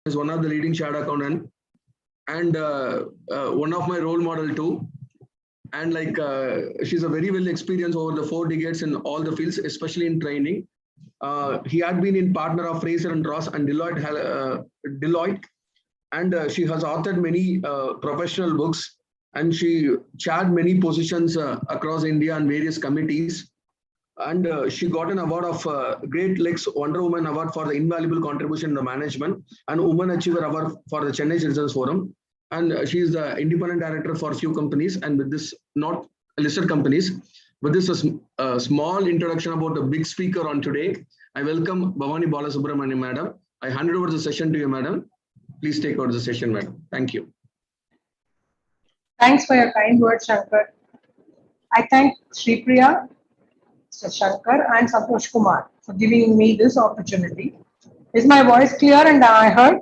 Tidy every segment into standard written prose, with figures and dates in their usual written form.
is one of the leading chartered accountant and one of my role model too. And like she's a very well experienced over the 4 decades in all the fields, especially in training. He had been in partner of Fraser and Ross and Deloitte, and she has authored many professional books, and she chaired many positions across India and various committees. And she got an award of Great Lakes Wonder Woman Award for the invaluable contribution to management and Woman Achiever Award for the Chennai Citizens Forum. And she is the independent director for a few companies, and with this, not listed companies. But this is a small introduction about the big speaker on today. I welcome Bhavani Balasubramanian, madam. I hand over the session to you, madam. Please take over the session, madam. Thank you. Thanks for your kind words, Shankar. I thank Sri Priya, Mr. Shankar, and Santosh Kumar for giving me this opportunity. Is my voice clear and I heard?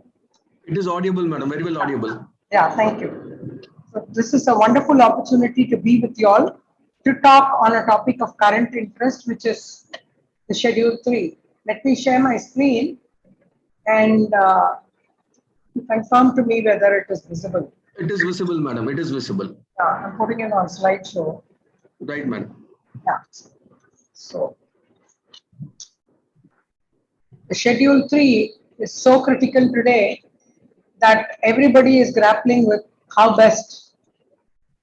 It is audible, madam. Very well audible. Yeah, thank you. So this is a wonderful opportunity to be with you all to talk on a topic of current interest, which is the Schedule 3. Let me share my screen and confirm to me whether it is visible. It is visible, madam. It is visible. I'm putting it on slideshow. Right, madam. Yeah. So the Schedule 3 is so critical today that everybody is grappling with how best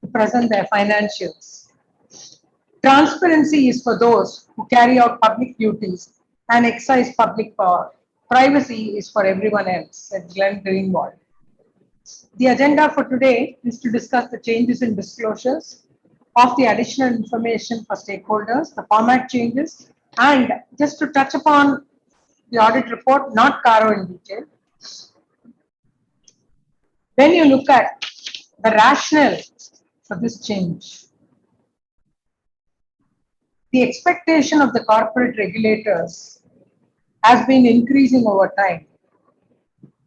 to present their financials. Transparency is for those who carry out public duties and exercise public power. Privacy is for everyone else, said Glenn Greenwald. The agenda for today is to discuss the changes in disclosures of the additional information for stakeholders, the format changes, and just to touch upon the audit report, not Caro in detail. When you look at the rationale for this change, the expectation of the corporate regulators has been increasing over time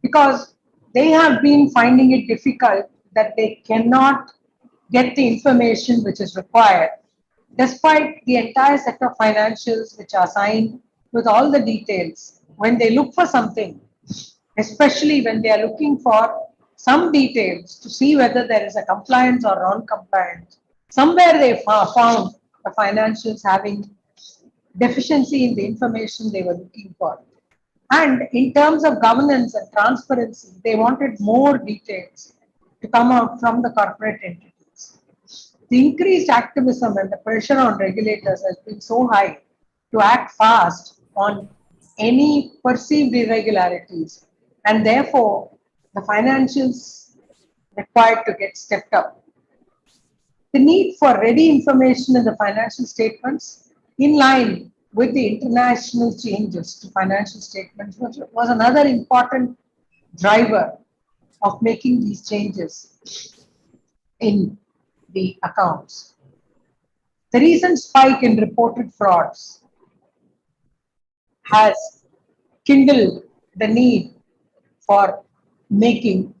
because they have been finding it difficult that they cannot get the information which is required, despite the entire set of financials which are signed with all the details. When they look for something, especially when they are looking for some details to see whether there is a compliance or non-compliance, somewhere they found the financials having deficiency in the information they were looking for. And in terms of governance and transparency, they wanted more details to come out from the corporate entities. The increased activism and the pressure on regulators has been so high to act fast on any perceived irregularities, and therefore the financials required to get stepped up. The need for ready information in the financial statements in line with the international changes to financial statements was another important driver of making these changes in the accounts. The recent spike in reported frauds has kindled the need for making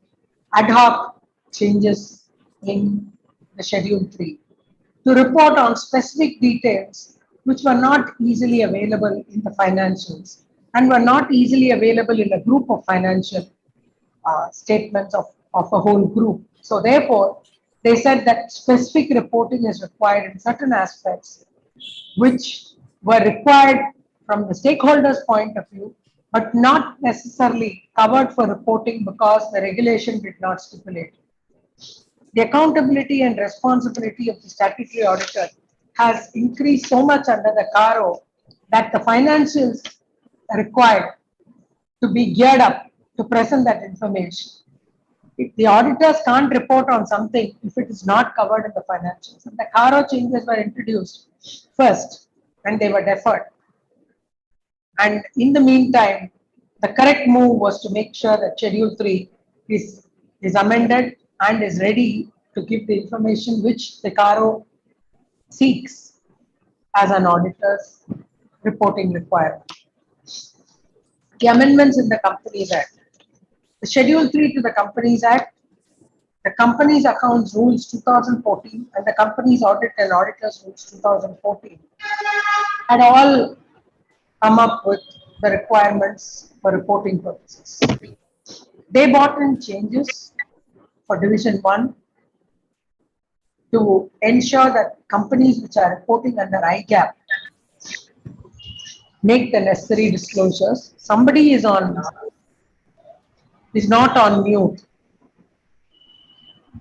ad hoc changes in the Schedule 3 to report on specific details which were not easily available in the financials and were not easily available in a group of financial statements of a whole group. So therefore, they said that specific reporting is required in certain aspects which were required from the stakeholders' point of view, but not necessarily covered for reporting because the regulation did not stipulate. The accountability and responsibility of the statutory auditor has increased so much under the CARO that the financials are required to be geared up to present that information. If the auditors can't report on something if it is not covered in the financials, and the CARO changes were introduced first and they were deferred. And in the meantime, the correct move was to make sure that Schedule 3 is amended and is ready to give the information which the CARO seeks as an auditor's reporting requirement. The amendments in the Companies Act. The Schedule 3 to the Companies Act, the Companies Accounts Rules 2014 and the Companies Audit and Auditors Rules 2014 had all come up with the requirements for reporting purposes. They brought in changes for Division 1 to ensure that companies which are reporting under ICAI make the necessary disclosures. Somebody is not on mute.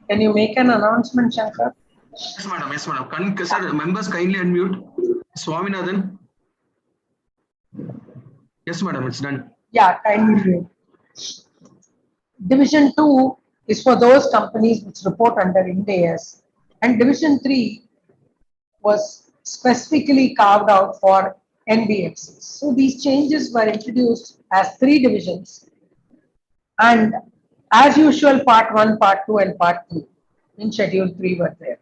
Can you make an announcement, Shankar? Yes, madam. Yes, madam. Sir, members kindly unmute. Swaminathan. Yes, madam. It's done. Yeah, kindly mute. Division 2 is for those companies which report under Ind AS, and Division 3 was specifically carved out for NBFCs. So these changes were introduced as 3 divisions, and as usual, Part 1, Part 2, and Part 3 in Schedule 3 were there.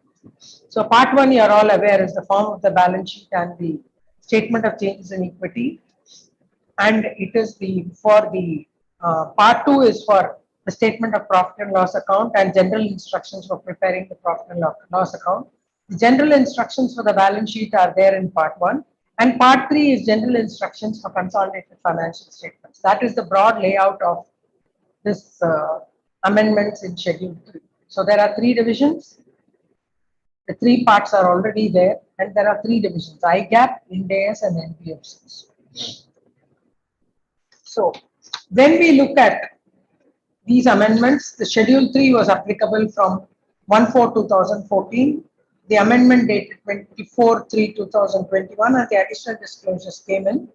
So Part 1, you are all aware, is the form of the balance sheet and the statement of changes in equity, and it is the Part 2 is for the statement of profit and loss account and general instructions for preparing the profit and loss account. The general instructions for the balance sheet are there in Part 1, and Part 3 is general instructions for consolidated financial statements. That is the broad layout of this amendments in Schedule 3. So there are 3 divisions. The 3 parts are already there, and there are 3 divisions: IGAP, Ind AS, and NBFCs. So when we look at these amendments, the Schedule 3 was applicable from 1/4/2014. The amendment dated 24/3/2021, and the additional disclosures came in.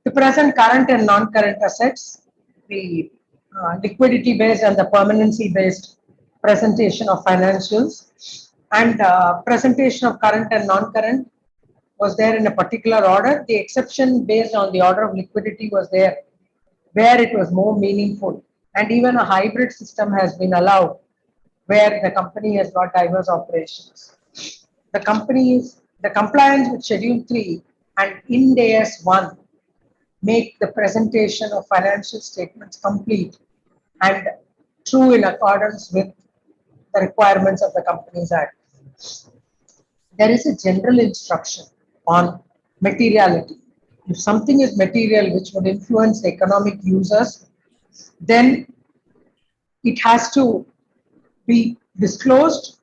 To present current and non-current assets, the liquidity based and the permanency based presentation of financials, and presentation of current and non-current was there in a particular order. The exception based on the order of liquidity was there where it was more meaningful, and even a hybrid system has been allowed where the company has got diverse operations. The compliance with Schedule 3 and Ind AS 1 make the presentation of financial statements complete and true in accordance with the requirements of the Companies Act. There is a general instruction on materiality. If something is material which would influence the economic users, then it has to be disclosed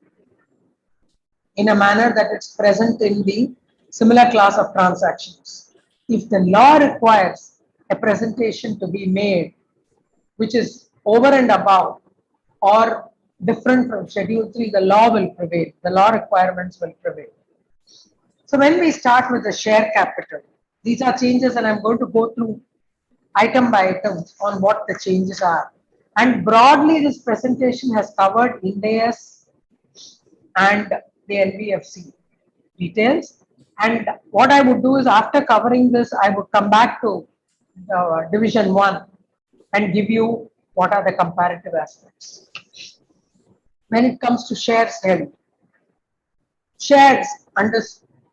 in a manner that it's present in the similar class of transactions. If the law requires a presentation to be made which is over and above or different from Schedule 3, the law will prevail. The law requirements will prevail. So when we start with the share capital, these are changes, and I'm going to go through item by item on what the changes are. And broadly, this presentation has covered Ind AS and the NBFC details. And what I would do is, after covering this, I would come back to Division 1 and give you what are the comparative aspects. When it comes to shares held, shares under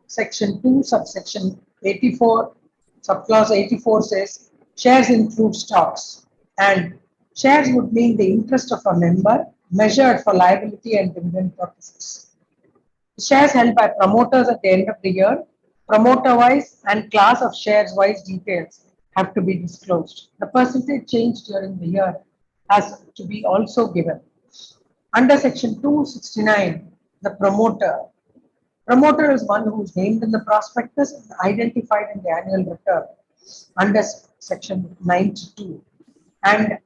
Section 2, subsection 84, subclause 84 says shares include stocks, and shares would mean the interest of a member measured for liability and dividend purposes. Shares held by promoters at the end of the year, promoter-wise and class of shares-wise details have to be disclosed. The percentage change during the year has to be also given. Under Section 269, the promoter is one who is named in the prospectus and identified in the annual return under Section 92. And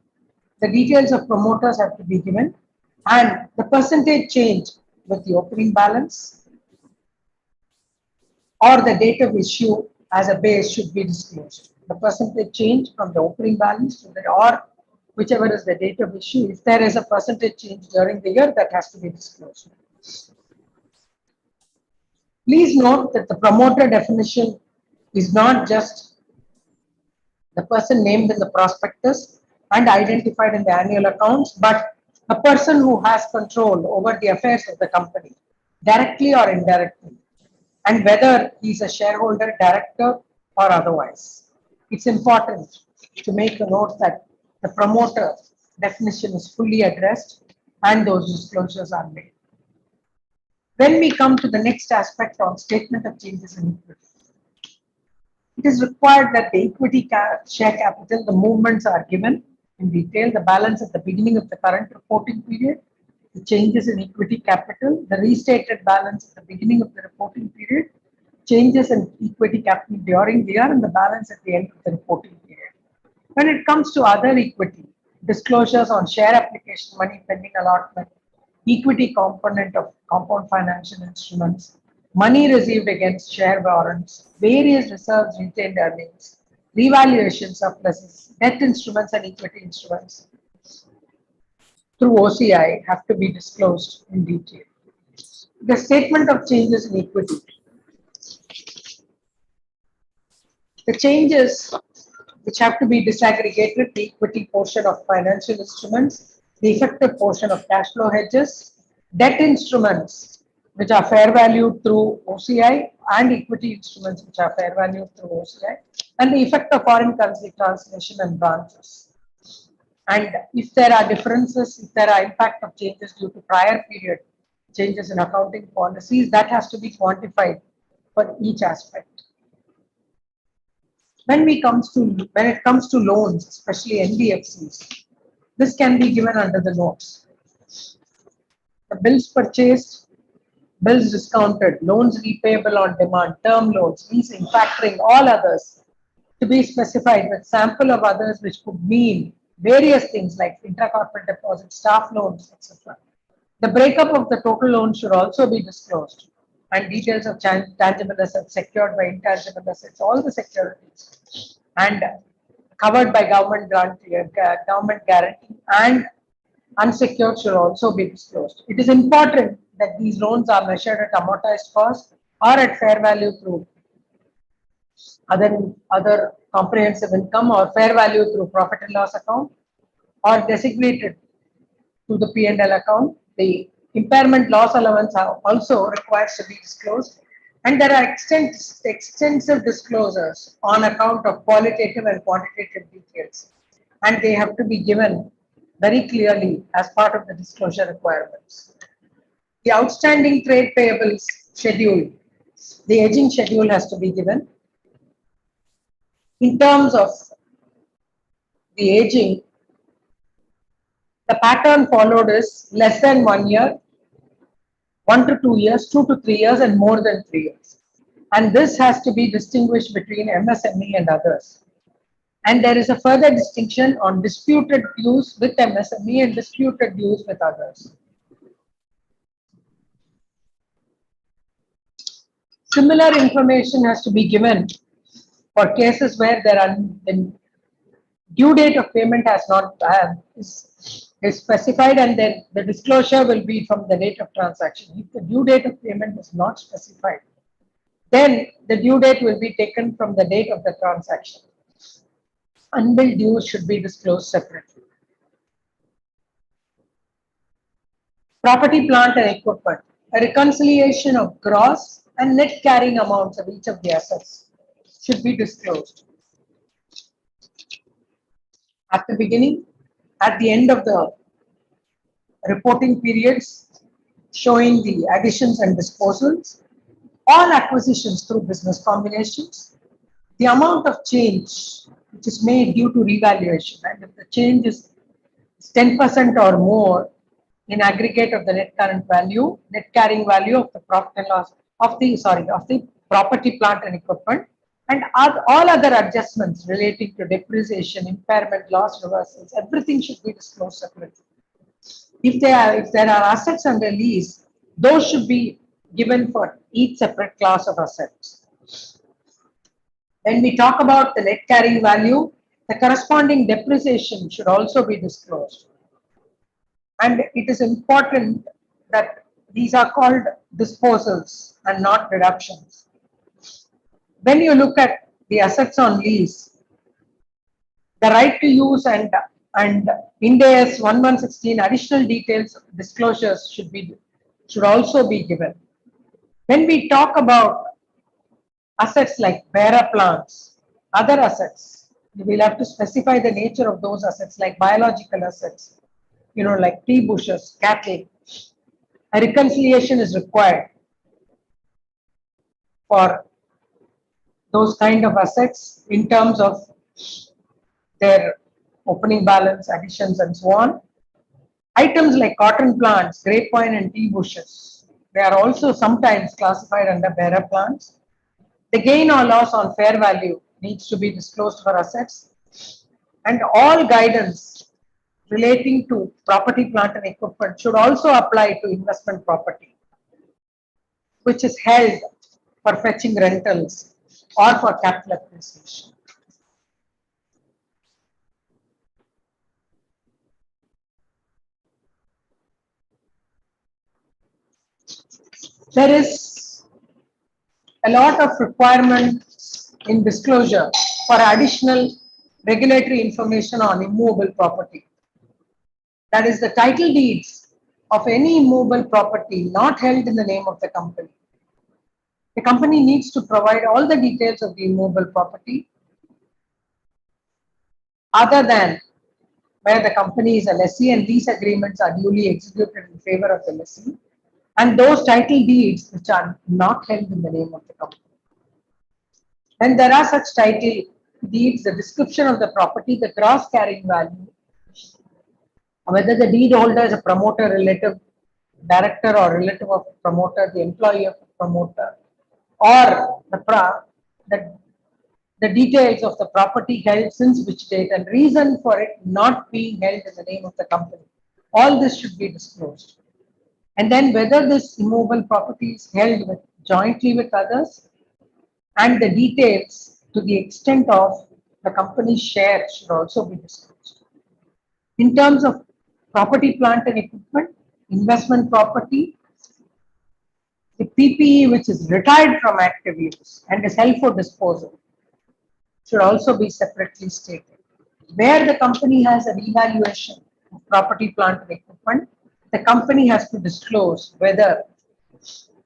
the details of promoters have to be given, and the percentage change with the opening balance or the date of issue as a base should be disclosed. The percentage change from the opening balance to the, or whichever is the date of issue, if there is a percentage change during the year, that has to be disclosed. Please note that the promoter definition is not just the person named in the prospectus and identified in the annual accounts, but a person who has control over the affairs of the company, directly or indirectly, and whether he's a shareholder, director, or otherwise. It's important to make a note that the promoter definition is fully addressed and those disclosures are made. When we come to the next aspect on statement of changes in equity, it is required that the equity share capital, the movements are given in detail, the balance at the beginning of the current reporting period, the changes in equity capital, the restated balance at the beginning of the reporting period, changes in equity capital during the year, and the balance at the end of the reporting period. When it comes to other equity, disclosures on share application, money pending allotment, equity component of compound financial instruments, money received against share warrants, various reserves, retained earnings, revaluation surpluses, debt instruments and equity instruments through OCI have to be disclosed in detail. The statement of changes in equity. The changes which have to be disaggregated, the equity portion of financial instruments, the effective portion of cash flow hedges, debt instruments which are fair valued through OCI, and equity instruments which are fair valued through OCI, and the effect of foreign currency translation and branches. And if there are differences, if there are impact of changes due to prior period changes in accounting policies, that has to be quantified for each aspect. When it comes to loans, especially NBFCs, this can be given under the notes. The bills purchased, bills discounted, loans repayable on demand, term loans, leasing, factoring, all others to be specified with sample of others which could mean various things like intracorporate deposits, staff loans, etc. The breakup of the total loan should also be disclosed, and details of tangible assets secured by intangible assets, all the securities, and covered by government guarantee and unsecured should also be disclosed. It is important that these loans are measured at amortized cost or at fair value through other comprehensive income or fair value through profit and loss account or designated to the P&L account. The impairment loss allowance also requires to be disclosed, and there are extensive disclosures on account of qualitative and quantitative details, and they have to be given very clearly as part of the disclosure requirements. The outstanding trade payables schedule, the aging schedule has to be given. In terms of the aging, the pattern followed is less than 1 year, 1 to 2 years, 2 to 3 years, and more than 3 years. And this has to be distinguished between MSME and others. And there is a further distinction on disputed dues with MSME and disputed dues with others. Similar information has to be given for cases where there are the due date of payment has not is specified, and then the disclosure will be from the date of transaction. If the due date of payment is not specified, then the due date will be taken from the date of the transaction. Unbilled dues should be disclosed separately. Property, plant and equipment. A reconciliation of gross and net carrying amounts of each of the assets should be disclosed at the beginning, at the end of the reporting periods, showing the additions and disposals, all acquisitions through business combinations, the amount of change which is made due to revaluation, and if the change is 10% or more in aggregate of the net current value, net carrying value of the profit and loss of the property, plant and equipment, and all other adjustments relating to depreciation, impairment, loss reversals, everything should be disclosed separately. If there are assets under lease, those should be given for each separate class of assets. When we talk about the net carrying value, the corresponding depreciation should also be disclosed. And it is important that these are called disposals and not reductions. When you look at the assets on lease, the right to use and Ind AS 1116 additional details disclosures should also be given. When we talk about assets like bearer plants, other assets, we will have to specify the nature of those assets like biological assets, like tree bushes, cattle. A reconciliation is required for those kind of assets in terms of their opening balance, additions, and so on. Items like cotton plants, grapevine, and tea bushes, they are also sometimes classified under bearer plants. The gain or loss on fair value needs to be disclosed for assets, and all guidance relating to property, plant, and equipment should also apply to investment property, which is held for fetching rentals or for capital appreciation. There is a lot of requirements in disclosure for additional regulatory information on immovable property. That is the title deeds of any immovable property not held in the name of the company. The company needs to provide all the details of the immovable property other than where the company is a lessee and lease agreements are duly executed in favor of the lessee, and those title deeds which are not held in the name of the company. When there are such title deeds, the description of the property, the gross carrying value, whether the deed holder is a promoter, relative, director or relative of promoter, the employee of the promoter, or the details of the property held since which date and reason for it not being held in the name of the company. All this should be disclosed. And then whether this immovable property is held jointly with others, and the details to the extent of the company's share should also be disclosed. In terms of property, plant, and equipment, investment property, the PPE which is retired from active use and is held for disposal should also be separately stated. Where the company has a revaluation of property, plant, and equipment, the company has to disclose whether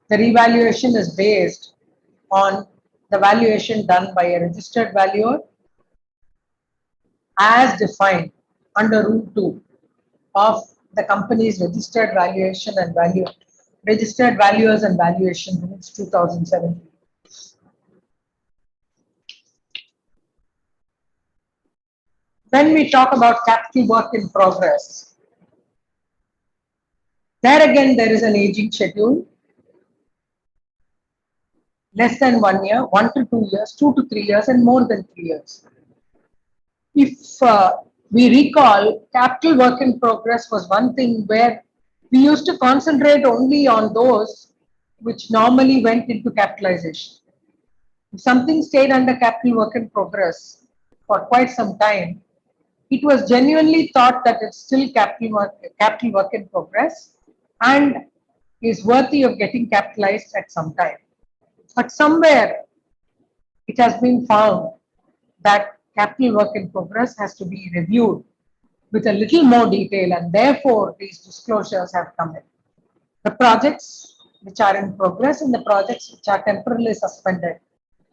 the revaluation is based on the valuation done by a registered valuer as defined under Rule 2 of the company's registered valuation and registered valuers and valuation rules 2017. When we talk about capital work in progress, there again there is an aging schedule, less than 1 year, 1 to 2 years, 2 to 3 years, and more than 3 years. If we recall, capital work in progress was one thing where we used to concentrate only on those which normally went into capitalization. If something stayed under capital work in progress for quite some time, it was genuinely thought that it's still capital work in progress and is worthy of getting capitalized at some time. But somewhere it has been found that capital work in progress has to be reviewed with a little more detail, and therefore these disclosures have come in. The projects which are in progress and the projects which are temporarily suspended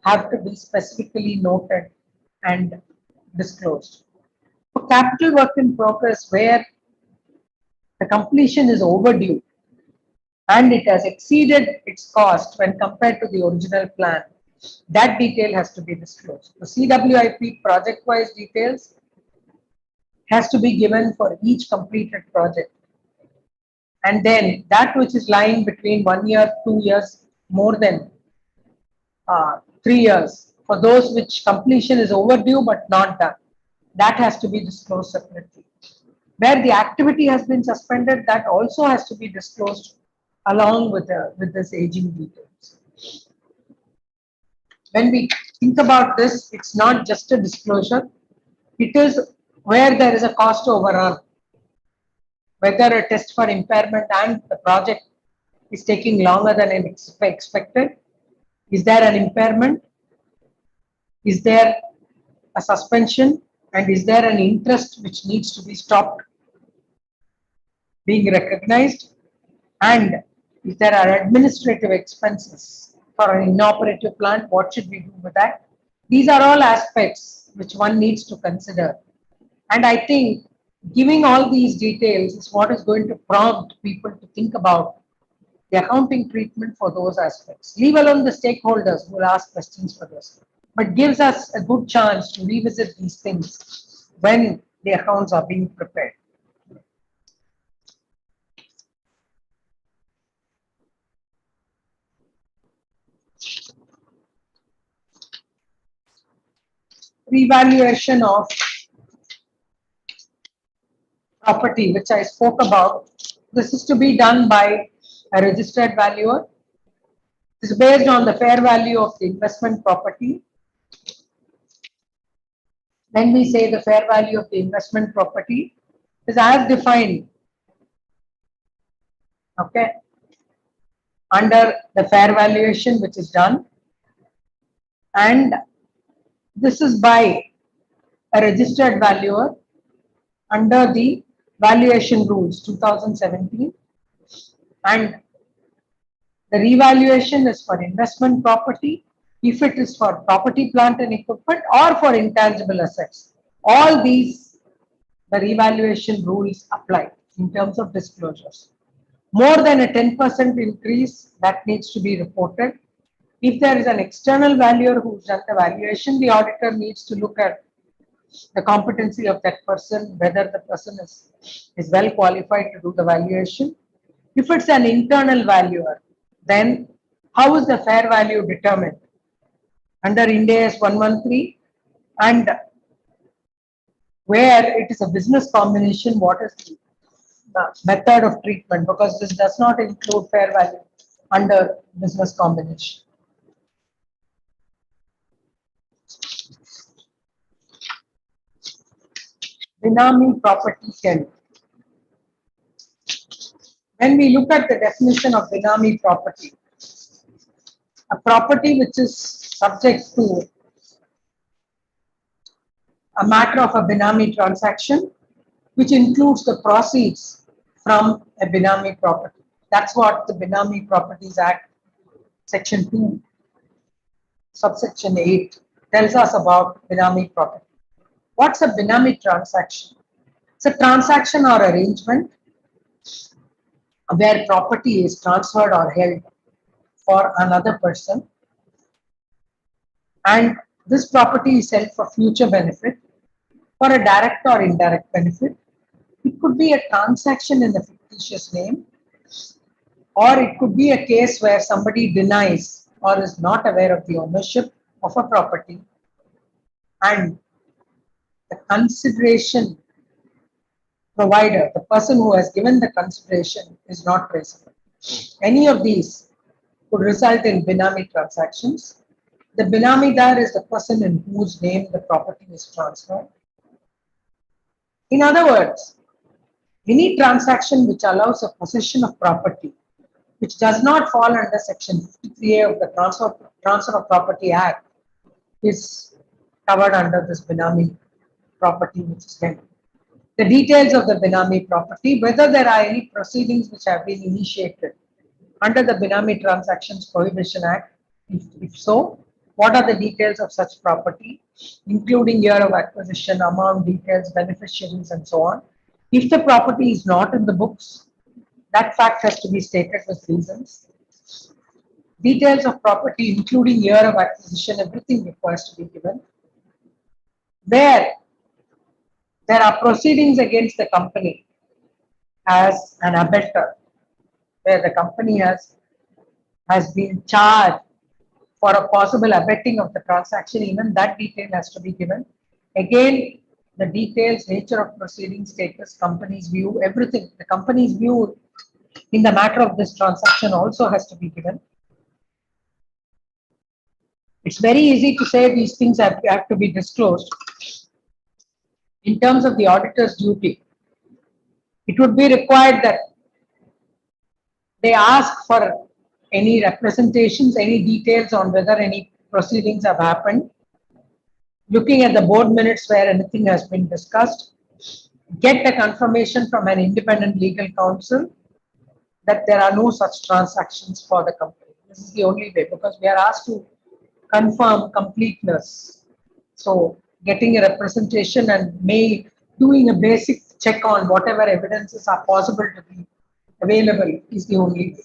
have to be specifically noted and disclosed. For capital work in progress where the completion is overdue and it has exceeded its cost when compared to the original plan, that detail has to be disclosed. The CWIP project-wise details has to be given for each completed project. And then that which is lying between 1 year, 2 years, more than 3 years, for those which completion is overdue but not done, that has to be disclosed separately. Where the activity has been suspended, that also has to be disclosed along with this aging details. When we think about this, it's not just a disclosure, it is where there is a cost overrun, whether a test for impairment and the project is taking longer than expected. Is there an impairment? Is there a suspension? And is there an interest which needs to be stopped being recognized? And if there are administrative expenses for an inoperative plant, what should we do with that? These are all aspects which one needs to consider. And I think giving all these details is what is going to prompt people to think about the accounting treatment for those aspects. Leave alone the stakeholders who will ask questions for this, but gives us a good chance to revisit these things when the accounts are being prepared. Revaluation of property, which I spoke about, this is to be done by a registered valuer. This is based on the fair value of the investment property. When we say the fair value of the investment property is as defined, okay, under the fair valuation which is done, and this is by a registered valuer under the valuation rules 2017, and the revaluation is for investment property if it is for property, plant and equipment, or for intangible assets. All these, the revaluation rules apply in terms of disclosures. More than a 10% increase, that needs to be reported. If there is an external valuer who's done the valuation, the auditor needs to look at the competency of that person, whether the person is well qualified to do the valuation. If it's an internal valuer, then how is the fair value determined? Under Ind AS 113, and where it is a business combination, what is the method of treatment? Because this does not include fair value under business combination. Benami property 10. When we look at the definition of benami property, a property which is subject to a matter of a benami transaction, which includes the proceeds from a benami property. That's what the Benami Properties Act, Section 2, subsection 8, tells us about benami property. What's a benami transaction? It's a transaction or arrangement where property is transferred or held for another person, and this property is held for future benefit, for a direct or indirect benefit. It could be a transaction in a fictitious name, or it could be a case where somebody denies or is not aware of the ownership of a property, and the consideration provider, the person who has given the consideration, is not traceable. Any of these could result in benami transactions. The benamidar is the person in whose name the property is transferred. In other words, any transaction which allows a possession of property which does not fall under Section 53A of the Transfer of Property Act is covered under this benami property which is held. The details of the benami property, whether there are any proceedings which have been initiated under the Benami Transactions Prohibition Act, if so, what are the details of such property, including year of acquisition, amount, details, beneficiaries, and so on. If the property is not in the books, that fact has to be stated with reasons. Details of property, including year of acquisition, everything requires to be given. Where there are proceedings against the company as an abettor, where the company has been charged for a possible abetting of the transaction, even that detail has to be given. Again, the details, nature of proceeding, status, company's view, everything, the company's view in the matter of this transaction also has to be given. It's very easy to say these things have to be disclosed. In terms of the auditor's duty, it would be required that they ask for any representations, any details on whether any proceedings have happened, looking at the board minutes where anything has been discussed, get a confirmation from an independent legal counsel that there are no such transactions for the company. This is the only way, because we are asked to confirm completeness. So getting a representation and doing a basic check on whatever evidences are possible to be available is the only way.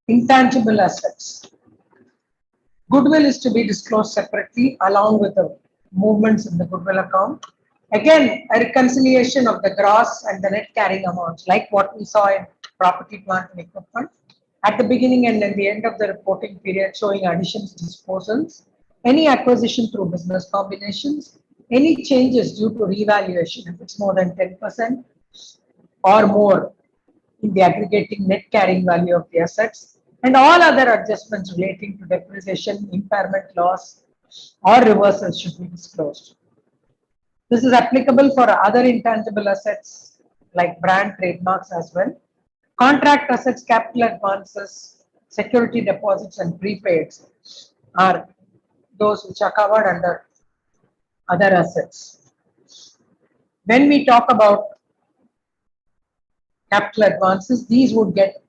Intangible assets. Goodwill is to be disclosed separately along with the movements in the goodwill account. Again, a reconciliation of the gross and the net carrying amounts, like what we saw in property, plant and equipment. At the beginning and at the end of the reporting period, showing additions, disposals, any acquisition through business combinations, any changes due to revaluation, if it's more than 10% or more in the aggregating net carrying value of the assets, and all other adjustments relating to depreciation, impairment, loss, or reversals should be disclosed. This is applicable for other intangible assets like brand trademarks as well. Contract assets, capital advances, security deposits, and prepaids are those which are covered under other assets. When we talk about capital advances, these would get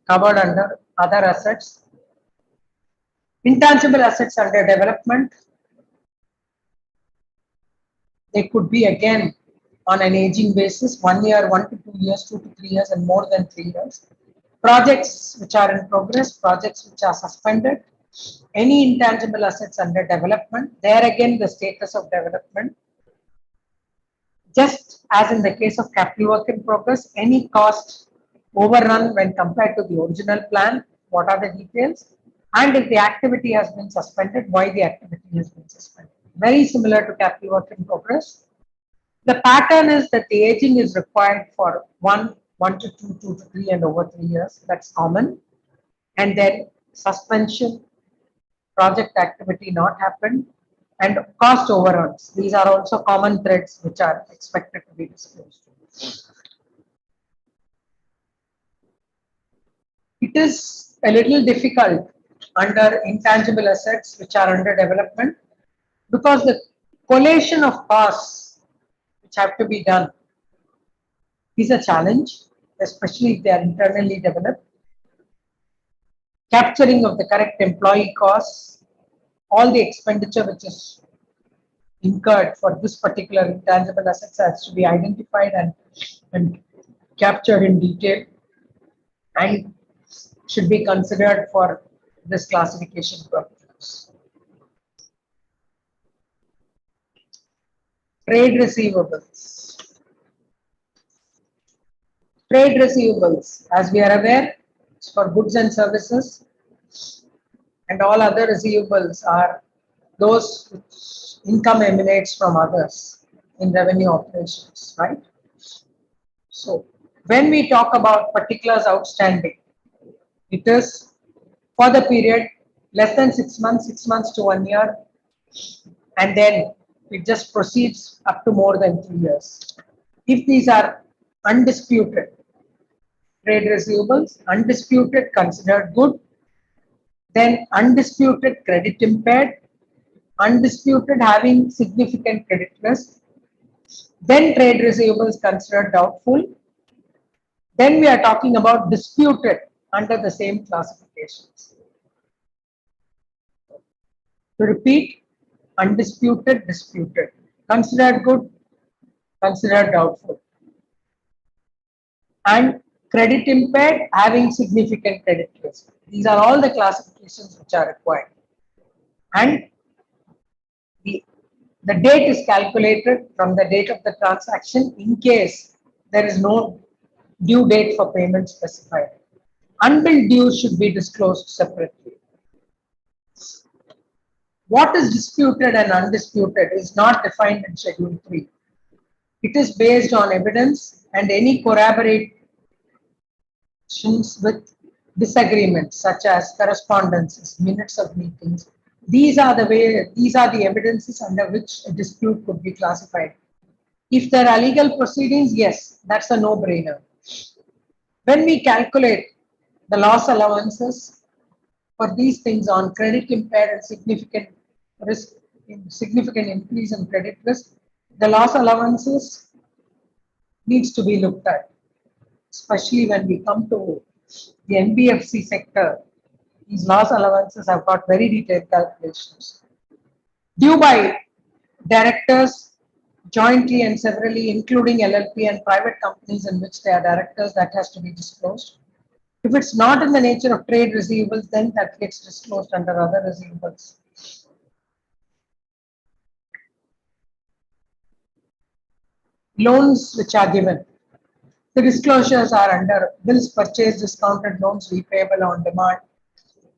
covered under other assets. Intangible assets under development, they could be again on an aging basis, 1 year, 1 to 2 years, 2 to 3 years, and more than 3 years. Projects which are in progress, projects which are suspended, any intangible assets under development, there again the status of development. Just as in the case of capital work in progress, any cost overrun when compared to the original plan, what are the details? And if the activity has been suspended, why the activity has been suspended. Very similar to capital work in progress. The pattern is that the aging is required for 1 to 2, 2 to 3, and over 3 years. That's common. And then suspension, project activity not happened, and cost overruns. These are also common threads which are expected to be disclosed. It is a little difficult under intangible assets which are under development, because the collation of costs which have to be done is a challenge, especially if they are internally developed. Capturing of the correct employee costs, all the expenditure which is incurred for this particular intangible assets has to be identified and captured in detail, and should be considered for this classification purpose. Trade receivables. Trade receivables, as we are aware, is for goods and services, and all other receivables are those which income emanates from others in revenue operations, right? So when we talk about particulars outstanding, it is for the period less than 6 months, 6 months to 1 year, and then it just proceeds up to more than 3 years. If these are undisputed trade receivables, undisputed considered good, then undisputed credit impaired, undisputed having significant credit risk, then trade receivables considered doubtful, then we are talking about disputed under the same classifications. To repeat, undisputed, disputed, considered good, considered doubtful, and credit impaired, having significant credit risk. These are all the classifications which are required. And the date is calculated from the date of the transaction in case there is no due date for payment specified. Unbilled dues should be disclosed separately. What is disputed and undisputed is not defined in Schedule 3. It is based on evidence and any corroborations with disagreements, such as correspondences, minutes of meetings. These are the evidences under which a dispute could be classified. If there are legal proceedings, yes, that's a no-brainer. When we calculate the loss allowances for these things on credit impaired and significant risk, significant increase in credit risk, the loss allowances needs to be looked at, especially when we come to the NBFC sector. These loss allowances have got very detailed calculations. Due by directors jointly and severally, including LLP and private companies in which they are directors, that has to be disclosed. If it's not in the nature of trade receivables, then that gets disclosed under other receivables. loans which are given. The disclosures are under bills purchased, discounted loans repayable on demand,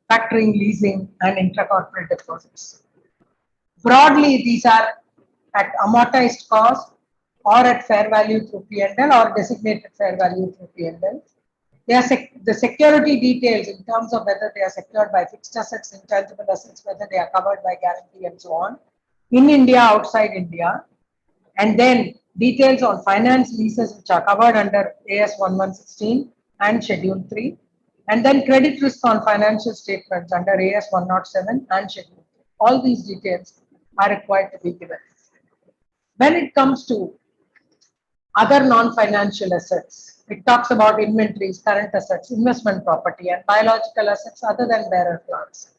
factoring, leasing, and intracorporate deposits. Broadly, these are at amortized cost or at fair value through P&L or designated fair value through P&L. They are the security details in terms of whether they are secured by fixed assets, intangible assets, whether they are covered by guarantee and so on, in India, outside India, and then details on finance leases which are covered under AS 1116 and Schedule 3, and then credit risk on financial statements under AS 107 and Schedule 3. All these details are required to be given. When it comes to other non-financial assets, it talks about inventories, current assets, investment property, and biological assets other than bearer plants.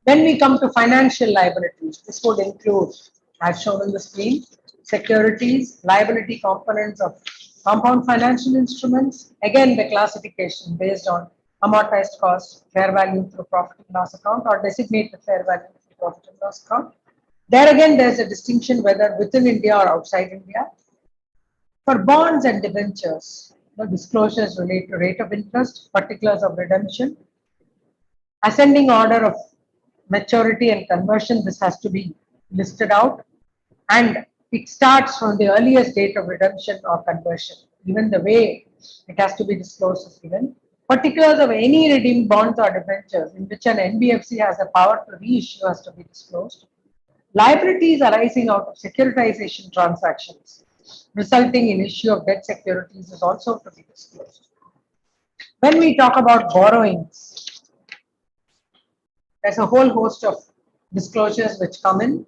When we come to financial liabilities, this would include, as shown on the screen, securities, liability components of compound financial instruments, again the classification based on amortized cost, fair value through profit and loss account, or designated fair value through profit and loss account. There again, there's a distinction whether within India or outside India. For bonds and debentures, the disclosures relate to rate of interest, particulars of redemption, ascending order of maturity and conversion. This has to be listed out, and it starts from the earliest date of redemption or conversion. Even the way it has to be disclosed is given. Particulars of any redeemed bonds or debentures in which an NBFC has the power to reissue has to be disclosed. Liabilities arising out of securitization transactions resulting in issue of debt securities is also to be disclosed. When we talk about borrowings, there's a whole host of disclosures which come in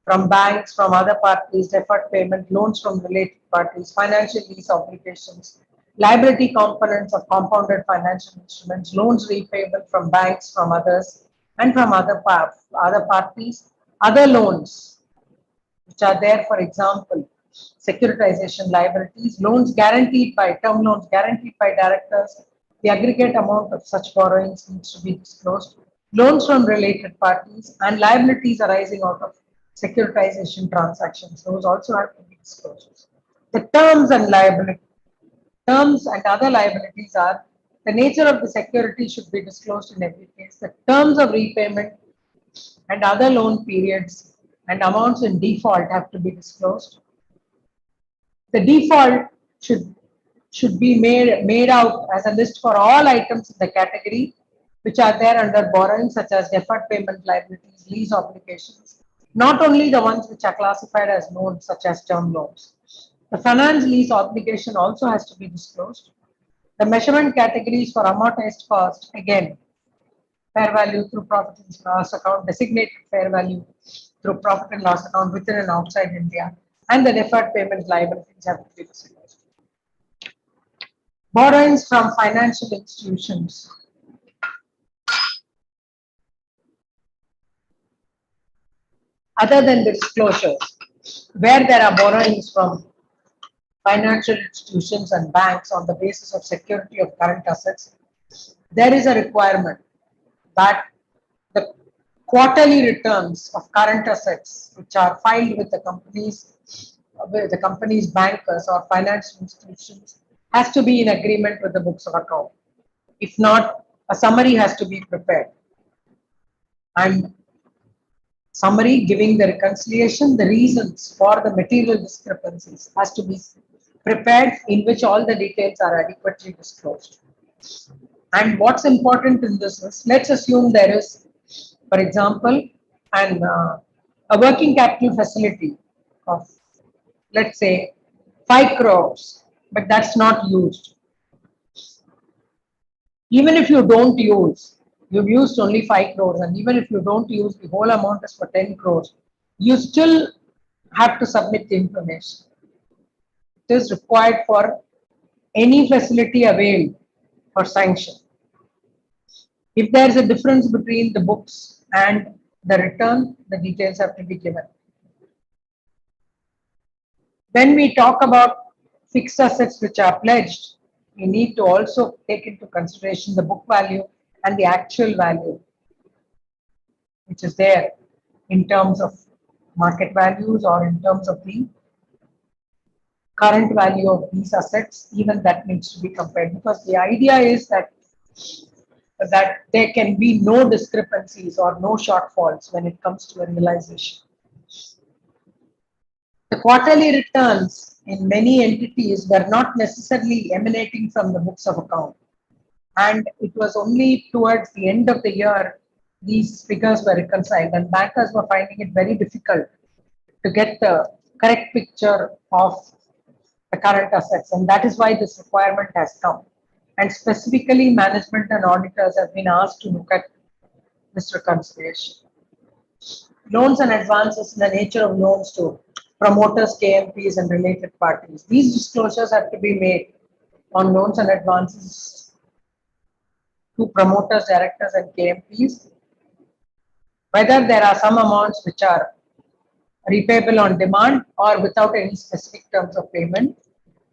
from banks, from other parties, deferred payment, loans from related parties, financial lease obligations, liability components of compounded financial instruments, loans repayable from banks, from others, and from other parties, other loans which are there, for example, securitization liabilities, loans guaranteed by term loans guaranteed by directors, the aggregate amount of such borrowings needs to be disclosed, loans from related parties, and liabilities arising out of securitization transactions. Those also have to be disclosed. The terms and other liabilities are the nature of the security should be disclosed in every case. The terms of repayment and other loan periods and amounts in default have to be disclosed. The default should be made out as a list for all items in the category which are there under borrowing, such as deferred payment liabilities, lease obligations, not only the ones which are classified as loans, such as term loans. The finance lease obligation also has to be disclosed. The measurement categories for amortized cost, again, fair value through profit and loss account, designated fair value through profit and loss account within and outside India, and the deferred payment liabilities have to be disclosed. Borrowings from financial institutions. Other than the disclosures, where there are borrowings from financial institutions and banks on the basis of security of current assets, there is a requirement that the quarterly returns of current assets which are filed with the company's bankers or financial institutions has to be in agreement with the books of account. If not, a summary has to be prepared, and summary giving the reconciliation, the reasons for the material discrepancies has to be prepared, in which all the details are adequately disclosed. And what's important in this is, let's assume there is, for example, a working capital facility of, let's say, 5 crores, but that's not used. Even if you don't use, you've used only 5 crores, and even if you don't use, the whole amount is for 10 crores, you still have to submit the information. It is required for any facility availed for sanction. If there is a difference between the books and the return, the details have to be given. When we talk about fixed assets which are pledged, we need to also take into consideration the book value and the actual value, which is there in terms of market values or in terms of the current value of these assets, even that needs to be compared, because the idea is that there can be no discrepancies or no shortfalls when it comes to a realization. The quarterly returns in many entities were not necessarily emanating from the books of account, and it was only towards the end of the year these figures were reconciled, and bankers were finding it very difficult to get the correct picture of the current assets, and that is why this requirement has come. And specifically, management and auditors have been asked to look at this reconciliation. Loans and advances in the nature of loans to promoters, KMPs, and related parties. These disclosures have to be made on loans and advances to promoters, directors, and KMPs. Whether there are some amounts which are repayable on demand or without any specific terms of payment.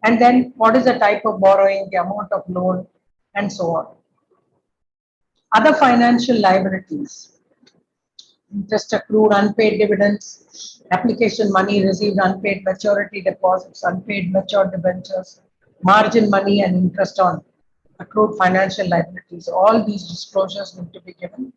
And then what is the type of borrowing, the amount of loan, and so on. Other financial liabilities: interest accrued, unpaid dividends, application money received, unpaid maturity deposits, unpaid matured debentures, margin money, and interest on accrued financial liabilities. All these disclosures need to be given.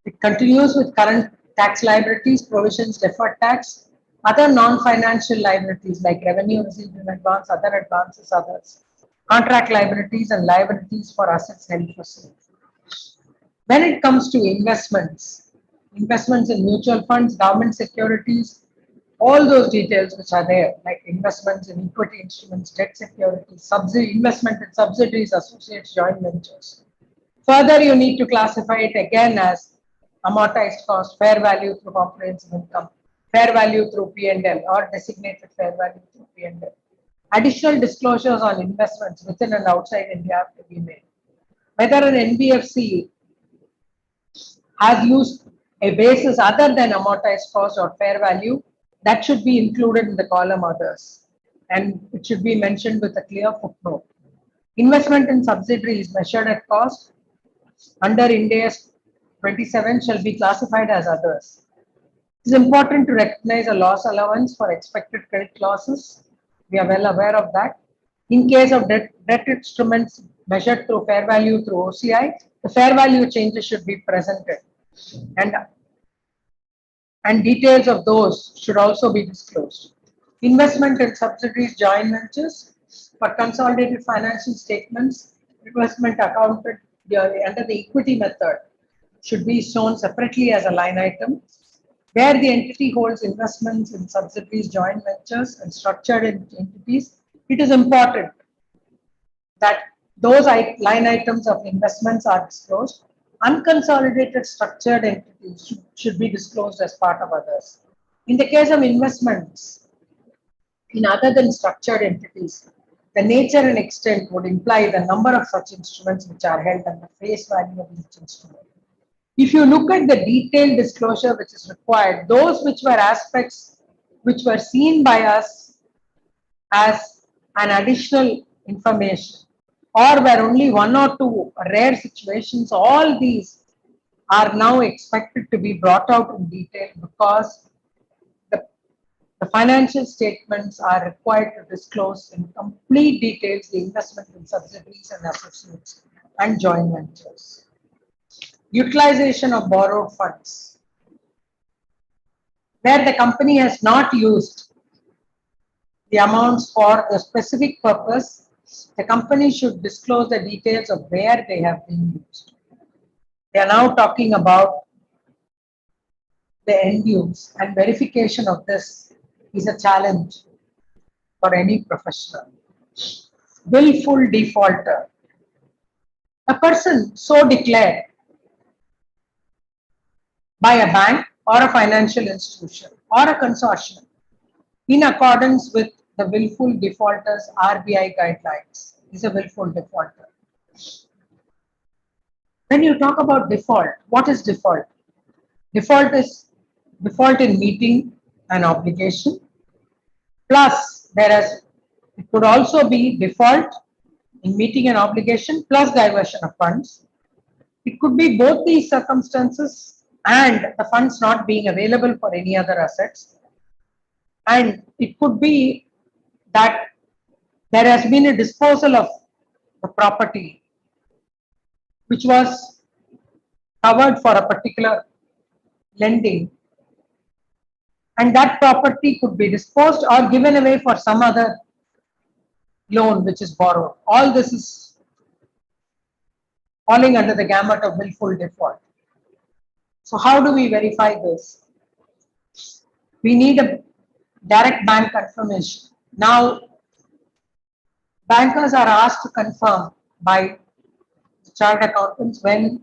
It continues with current tax liabilities, provisions, deferred tax, other non-financial liabilities like revenue received in advance, other advances, others, contract liabilities, and liabilities for assets held for sale. When it comes to investments in mutual funds, government securities, all those details which are there, like investments in equity instruments, debt securities, investment in subsidiaries, associates, joint ventures. Further, you need to classify it again as amortized cost, fair value through comprehensive income, fair value through P&L, or designated fair value through P&L. Additional disclosures on investments within and outside India have to be made. Whether an NBFC has used a basis other than amortized cost or fair value, that should be included in the column others, and it should be mentioned with a clear footnote. Investment in subsidiaries measured at cost under Ind AS 27 shall be classified as others. It is important to recognize a loss allowance for expected credit losses. We are well aware of that. In case of debt instruments measured through fair value through OCI, the fair value changes should be presented, and details of those should also be disclosed. Investment in subsidiaries, joint ventures, for consolidated financial statements, investment accounted under the equity method should be shown separately as a line item. Where the entity holds investments in subsidiaries, joint ventures, and structured entities, it is important that those line items of investments are disclosed. Unconsolidated structured entities should be disclosed as part of others. In the case of investments in other than structured entities, the nature and extent would imply the number of such instruments which are held and the face value of each instrument. If you look at the detailed disclosure which is required, those which were aspects which were seen by us as an additional information, or were only one or two rare situations, all these are now expected to be brought out in detail, because the financial statements are required to disclose in complete details the investment in subsidiaries and associates and joint ventures. Utilization of borrowed funds. Where the company has not used the amounts for a specific purpose, the company should disclose the details of where they have been used. They are now talking about the end use, and verification of this is a challenge for any professional. Willful defaulter. A person so declared by a bank or a financial institution or a consortium in accordance with the willful defaulters RBI guidelines is a willful defaulter. When you talk about default, what is default? Default is default in meeting an obligation, plus it could also be default in meeting an obligation plus diversion of funds. It could be both these circumstances and the funds not being available for any other assets. And it could be that there has been a disposal of the property which was covered for a particular lending, and that property could be disposed or given away for some other loan which is borrowed. All this is falling under the gamut of willful default. So how do we verify this? We need a direct bank confirmation. Now, bankers are asked to confirm by chartered accountants when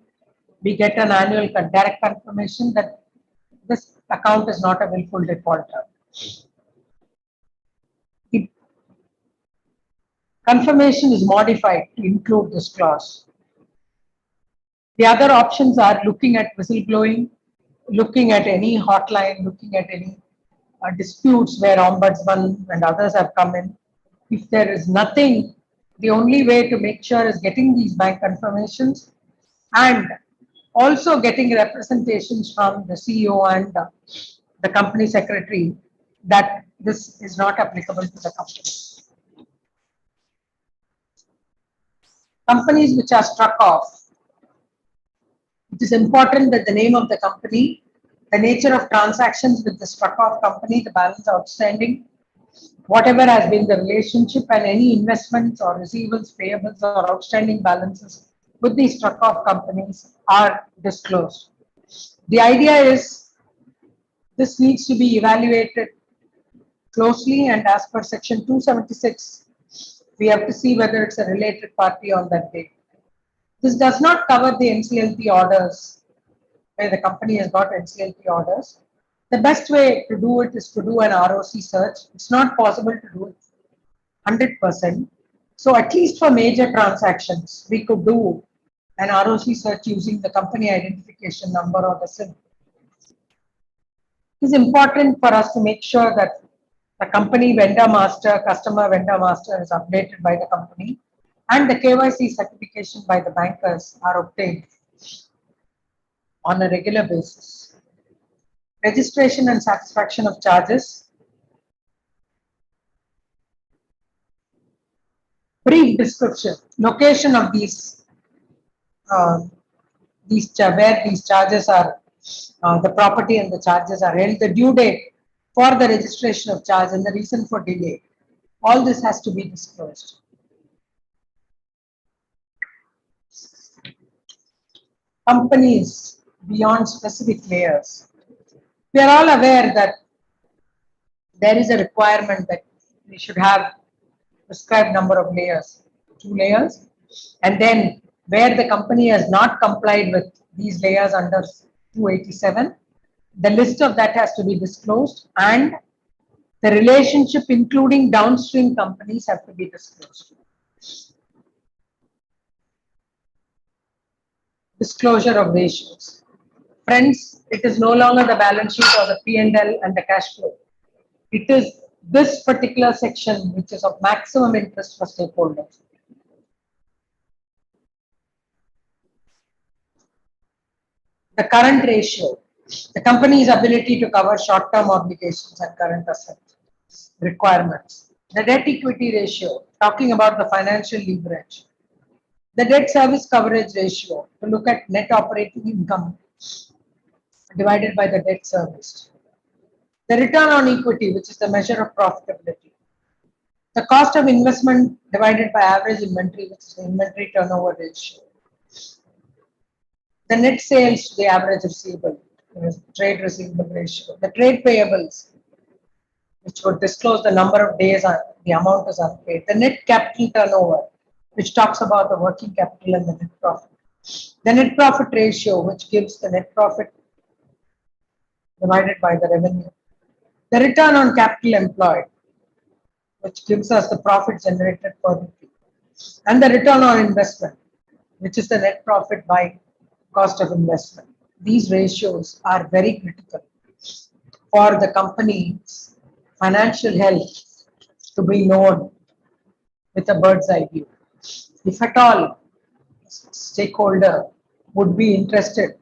we get an annual direct confirmation that this account is not a willful defaulter. The confirmation is modified to include this clause. The other options are looking at whistleblowing, looking at any hotline, looking at any disputes where ombudsman and others have come in. If there is nothing, the only way to make sure is getting these bank confirmations and also getting representations from the CEO and the company secretary that this is not applicable to the company. Companies which are struck off. It is important that the name of the company, the nature of transactions with the struck off company, the balance outstanding, whatever has been the relationship, and any investments or receivables, payables, or outstanding balances with these struck off companies are disclosed. The idea is this needs to be evaluated closely, and as per section 276, we have to see whether it's a related party on that date. This does not cover the NCLT orders where the company has got NCLT orders. The best way to do it is to do an ROC search. It's not possible to do it 100%. So at least for major transactions, we could do an ROC search using the company identification number or the SIN. It is important for us to make sure that the company vendor master, customer vendor master is updated by the company, and the KYC certification by the bankers are obtained on a regular basis. Registration and satisfaction of charges. Brief description, location of these where these charges are, the property and the charges are held, the due date for the registration of charge and the reason for delay. All this has to be disclosed. Companies beyond specific layers. We are all aware that there is a requirement that we should have prescribed number of layers, 2 layers, and then where the company has not complied with these layers under 287, the list of that has to be disclosed, and the relationship including downstream companies have to be disclosed. Disclosure of ratios. Friends, it is no longer the balance sheet or the P&L and the cash flow. It is this particular section which is of maximum interest for stakeholders. The current ratio, the company's ability to cover short-term obligations and current assets requirements. The debt equity ratio, talking about the financial leverage. The debt service coverage ratio, to look at net operating income divided by the debt serviced. The return on equity, which is the measure of profitability. The cost of investment divided by average inventory, which is the inventory turnover ratio. The net sales to the average receivable, trade receivable ratio. The trade payables, which would disclose the number of days the amount is unpaid. The net capital turnover, which talks about the working capital and the net profit. The net profit ratio, which gives the net profit divided by the revenue. The return on capital employed, which gives us the profit generated per rupee. And the return on investment, which is the net profit by cost of investment. These ratios are very critical for the company's financial health to be known with a bird's eye view. If at all stakeholder would be interested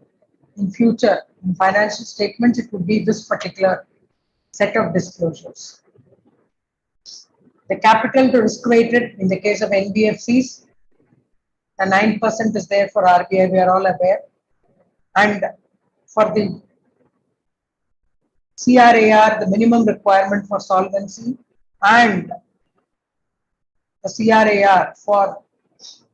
in future in financial statements, it would be this particular set of disclosures. The capital to risk weighted in the case of NBFCs, the 9% is there for RBI, we are all aware. And for the CRAR, the minimum requirement for solvency, and the CRAR for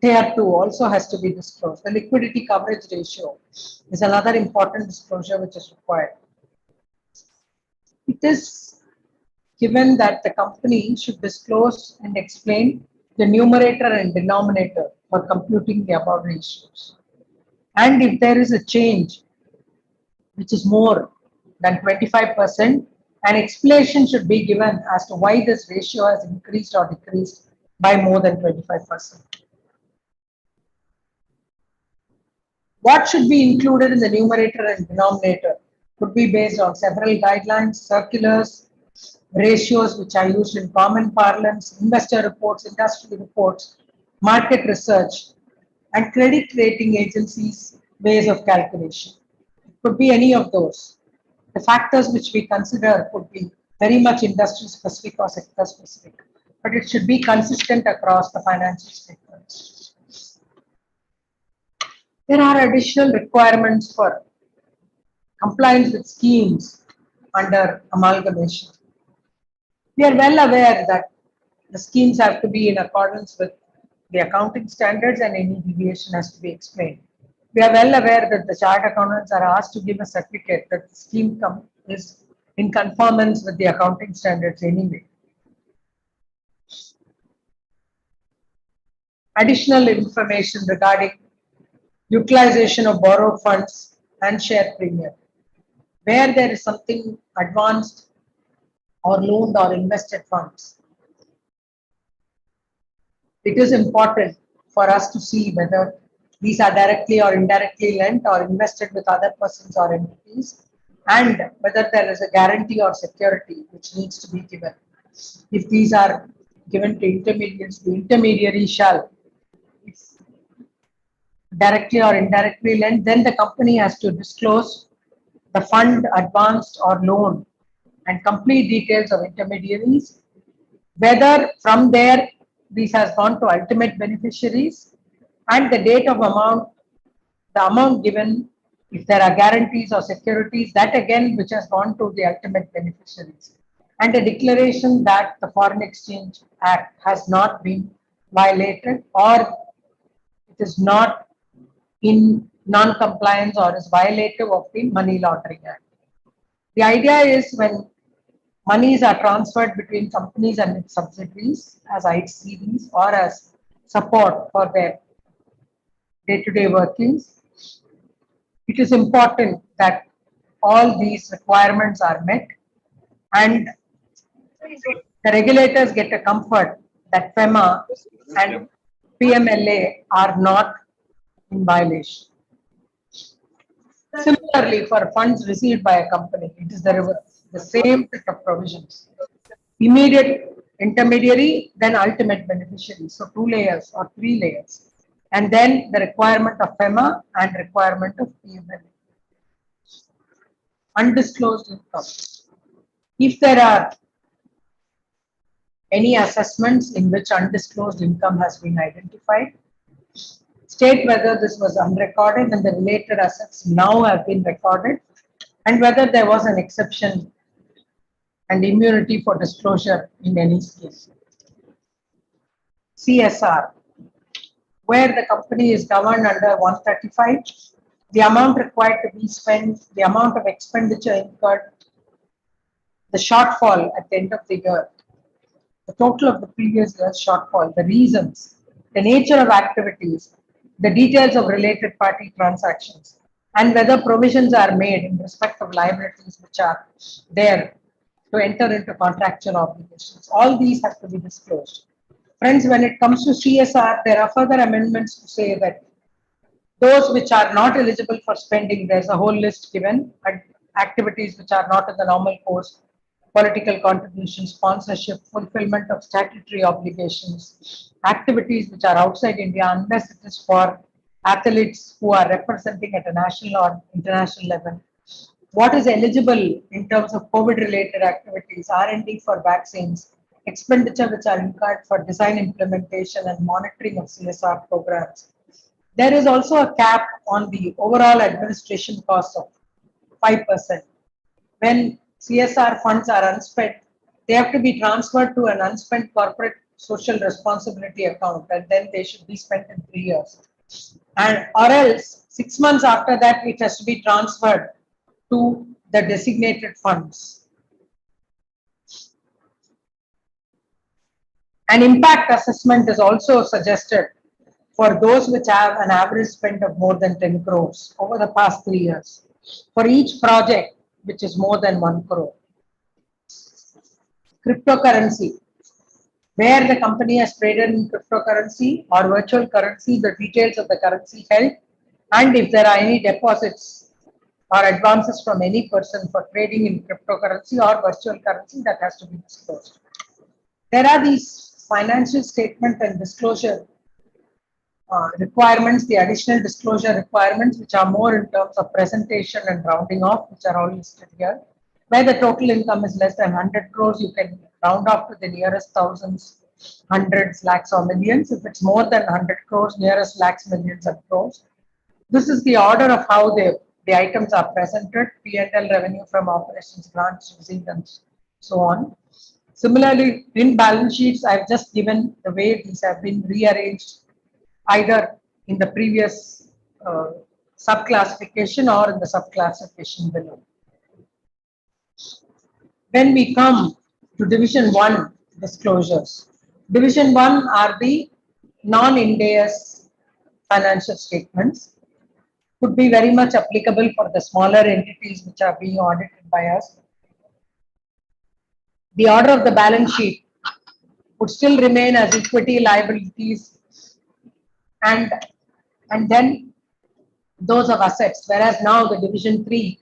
Tier 2 also has to be disclosed. The liquidity coverage ratio is another important disclosure which is required. It is given that the company should disclose and explain the numerator and denominator for computing the above ratios. And if there is a change which is more than 25%, an explanation should be given as to why this ratio has increased or decreased by more than 25%. What should be included in the numerator and denominator could be based on several guidelines, circulars, ratios which are used in common parlance, investor reports, industry reports, market research, and credit rating agencies' ways of calculation. It could be any of those. The factors which we consider could be very much industry specific or sector specific, but it should be consistent across the financial statements. There are additional requirements for compliance with schemes under amalgamation. We are well aware that the schemes have to be in accordance with the accounting standards and any deviation has to be explained. We are well aware that the chartered accountants are asked to give a certificate that the scheme is in conformance with the accounting standards anyway. Additional information regarding utilization of borrowed funds and share premium. Where there is something advanced or loaned or invested funds, it is important for us to see whether these are directly or indirectly lent or invested with other persons or entities, and whether there is a guarantee or security which needs to be given. If these are given to intermediaries, the intermediary shall, if directly or indirectly lent, then the company has to disclose the fund advanced or loaned and complete details of intermediaries, whether from there this has gone to ultimate beneficiaries, and the date of amount, the amount given, if there are guarantees or securities, that again which has gone to the ultimate beneficiaries, and a declaration that the Foreign Exchange Act has not been violated or it is not in non-compliance or is violative of the Money Laundering Act. The idea is when monies are transferred between companies and its subsidiaries as ICDs or as support for their day-to-day workings, it is important that all these requirements are met and the regulators get a comfort that FEMA and PMLA are not in violation. Similarly, for funds received by a company, it is the reverse, the same set of provisions. Immediate intermediary, then ultimate beneficiary. So 2 layers or 3 layers. And then the requirement of FEMA and requirement of PMLA. Undisclosed income. If there are any assessments in which undisclosed income has been identified, state whether this was unrecorded and the related assets now have been recorded, and whether there was an exception and immunity for disclosure in any case. CSR, where the company is governed under 135, the amount required to be spent, the amount of expenditure incurred, the shortfall at the end of the year, the total of the previous year's shortfall, the reasons, the nature of activities, the details of related party transactions, and whether provisions are made in respect of liabilities which are there to enter into contractual obligations. All these have to be disclosed. Friends, when it comes to CSR, there are further amendments to say that those which are not eligible for spending, there's a whole list given, and activities which are not in the normal course, political contributions, sponsorship, fulfillment of statutory obligations, activities which are outside India unless it is for athletes who are representing at a national or international level. What is eligible in terms of COVID-related activities, R&D for vaccines, expenditure which are incurred for design, implementation, and monitoring of CSR programs. There is also a cap on the overall administration cost of 5%. When CSR funds are unspent, they have to be transferred to an unspent corporate social responsibility account, and then they should be spent in 3 years. And or else 6 months after that, it has to be transferred to the designated funds. An impact assessment is also suggested for those which have an average spend of more than 10 crores over the past 3 years for each project which is more than 1 crore. Cryptocurrency, where the company has traded in cryptocurrency or virtual currency, the details of the currency held, and if there are any deposits or advances from any person for trading in cryptocurrency or virtual currency, that has to be disclosed. There are these financial statement and disclosure requirements, the additional disclosure requirements, which are more in terms of presentation and rounding off, which are all listed here. Where the total income is less than 100 crores, you can round off to the nearest thousands, hundreds, lakhs, or millions. If it's more than 100 crores, nearest lakhs, millions, and crores. This is the order of how the items are presented: P&L, revenue from operations, grants received, and so on. Similarly, in balance sheets, I've just given the way these have been rearranged, either in the previous subclassification or in the subclassification below. When we come to Division 1 disclosures, Division 1 are the non-Ind AS financial statements. Could be very much applicable for the smaller entities which are being audited by us. The order of the balance sheet would still remain as equity, liabilities, and then those of assets, whereas now the Division 3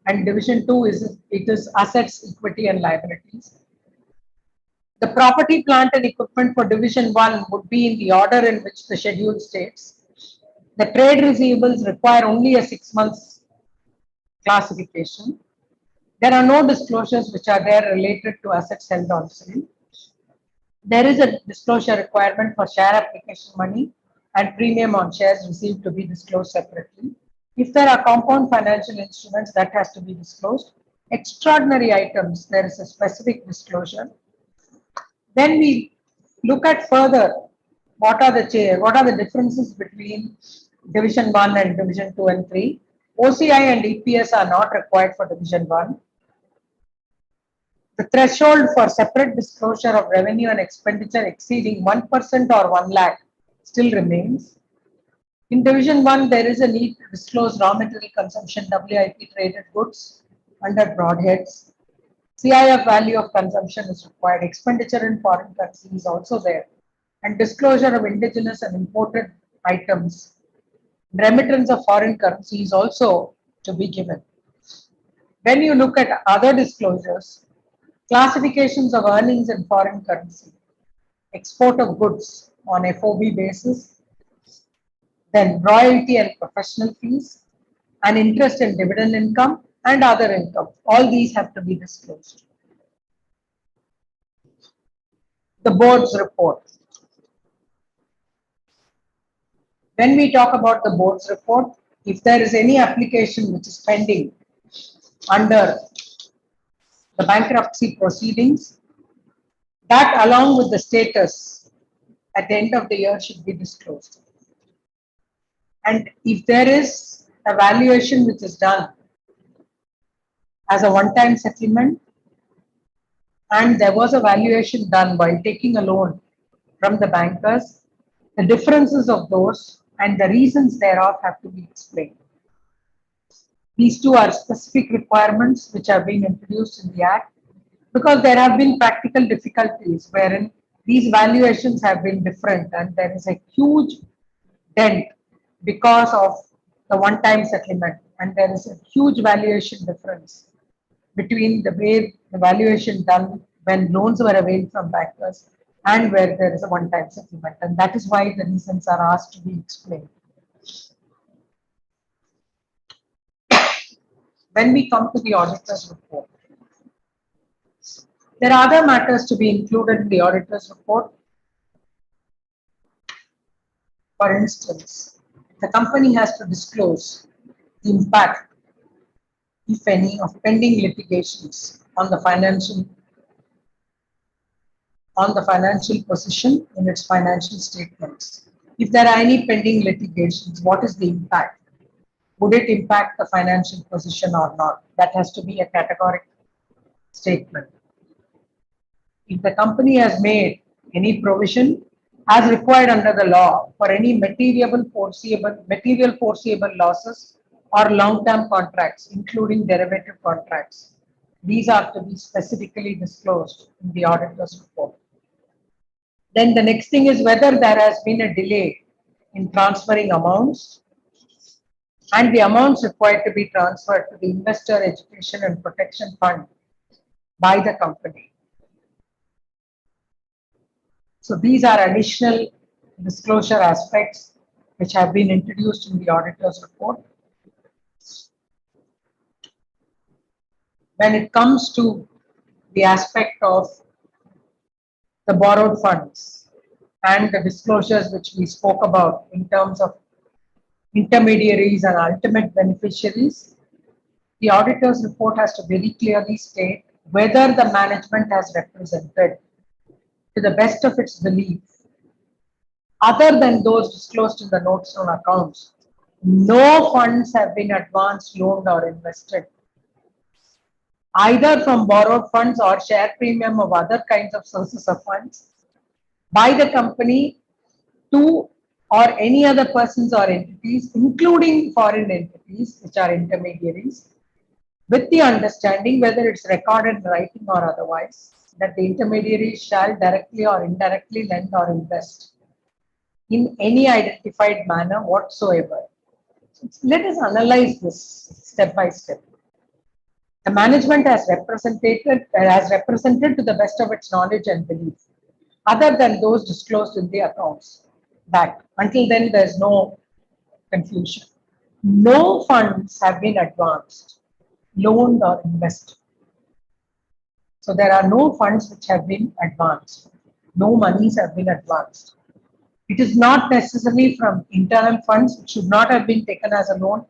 and Division 2 is assets, equity, and liabilities. The property, plant, and equipment for Division 1 would be in the order in which the schedule states. The trade receivables require only a 6 months classification. There are no disclosures which are there related to assets held on sale. There is a disclosure requirement for share application money and premium on shares received to be disclosed separately. If there are compound financial instruments, that has to be disclosed. Extraordinary items, there is a specific disclosure. Then we look at further what are the differences between Division 1 and Division 2 and 3. OCI and EPS are not required for Division 1. The threshold for separate disclosure of revenue and expenditure exceeding 1% or 1 lakh still remains. In Division 1, there is a need to disclose raw material consumption, WIP traded goods under broadheads. CIF value of consumption is required. Expenditure in foreign currency is also there. And disclosure of indigenous and imported items. Remittance of foreign currency is also to be given. When you look at other disclosures, classifications of earnings in foreign currency, export of goods on FOB basis, then royalty and professional fees, and interest and dividend income, and other income. All these have to be disclosed. The board's report. When we talk about the board's report, if there is any application which is pending under the bankruptcy proceedings, that along with the status at the end of the year should be disclosed. And if there is a valuation which is done as a one-time settlement, and there was a valuation done while taking a loan from the bankers, the differences of those and the reasons thereof have to be explained. These two are specific requirements which have been introduced in the Act because there have been practical difficulties wherein these valuations have been different and there is a huge dent because of the one-time settlement, and there is a huge valuation difference between the way the valuation done when loans were availed from bankers and where there is a one-time settlement, and that is why the reasons are asked to be explained. When we come to the auditor's report, There are other matters to be included in the auditor's report. For instance, the company has to disclose the impact, if any, of pending litigations on the financial position in its financial statements. If there are any pending litigations, what is the impact? Would it impact the financial position or not? That has to be a categorical statement. If the company has made any provision as required under the law for any material foreseeable losses or long-term contracts, including derivative contracts, these are to be specifically disclosed in the auditor's report. Then the next thing is whether there has been a delay in transferring amounts and the amounts required to be transferred to the Investor Education and Protection Fund by the company. So these are additional disclosure aspects which have been introduced in the auditor's report. When it comes to the aspect of the borrowed funds and the disclosures which we spoke about in terms of intermediaries and ultimate beneficiaries, the auditor's report has to very clearly state whether the management has represented, to the best of its belief, other than those disclosed in the notes on accounts, no funds have been advanced, loaned or invested, either from borrowed funds or share premium of other kinds of sources of funds by the company to or any other persons or entities, including foreign entities, which are intermediaries, with the understanding, whether it's recorded in writing or otherwise, that the intermediaries shall directly or indirectly lend or invest in any identified manner whatsoever. So let us analyze this step by step. The management has represented to the best of its knowledge and belief, other than those disclosed in the accounts, that until then there is no confusion. No funds have been advanced, loaned or invested. So there are no funds which have been advanced. No monies have been advanced. It is not necessarily from internal funds. It should not have been taken as a loan.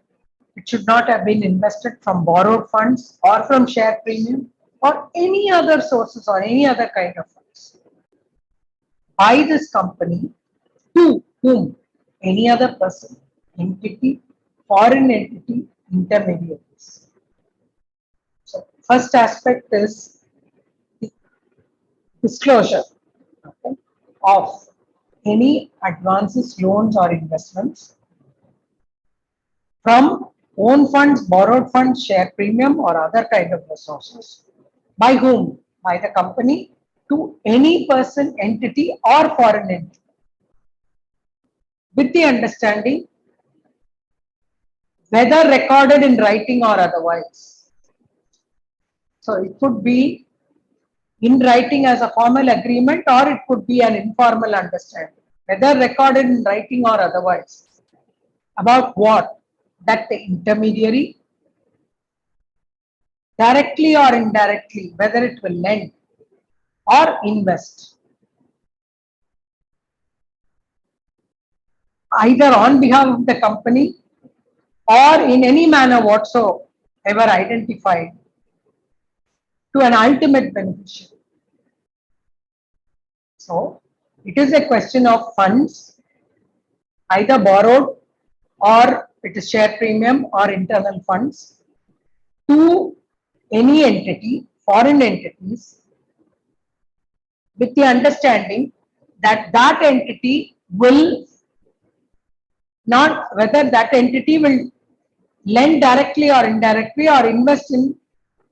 It should not have been invested from borrowed funds or from share premium or any other sources or any other kind of funds by this company to whom? Any other person, entity, foreign entity, intermediaries. So first aspect is disclosure, okay, of any advances, loans or investments from own funds, borrowed funds, share premium or other kind of resources. By whom? By the company to any person, entity or foreign entity, with the understanding, whether recorded in writing or otherwise. So it could be in writing as a formal agreement or it could be an informal understanding, whether recorded in writing or otherwise. About what? That the intermediary, directly or indirectly, whether it will lend or invest, either on behalf of the company or in any manner whatsoever identified, to an ultimate beneficiary. So it is a question of funds, either borrowed or it is share premium or internal funds, to any entity, foreign entities, with the understanding that that entity will not, whether that entity will lend directly or indirectly or invest in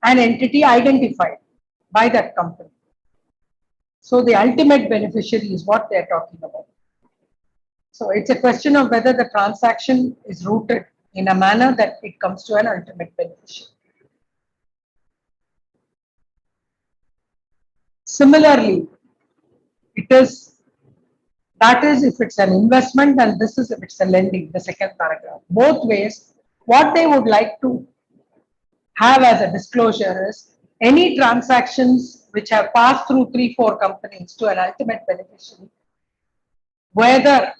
an entity identified by that company. So the ultimate beneficiary is what they are talking about. So it's a question of whether the transaction is rooted in a manner that it comes to an ultimate beneficiary. Similarly, that is if it's an investment and this is if it's a lending, the second paragraph. Both ways, what they would like to have as a disclosure is any transactions which have passed through 3-4 companies to an ultimate beneficiary, whether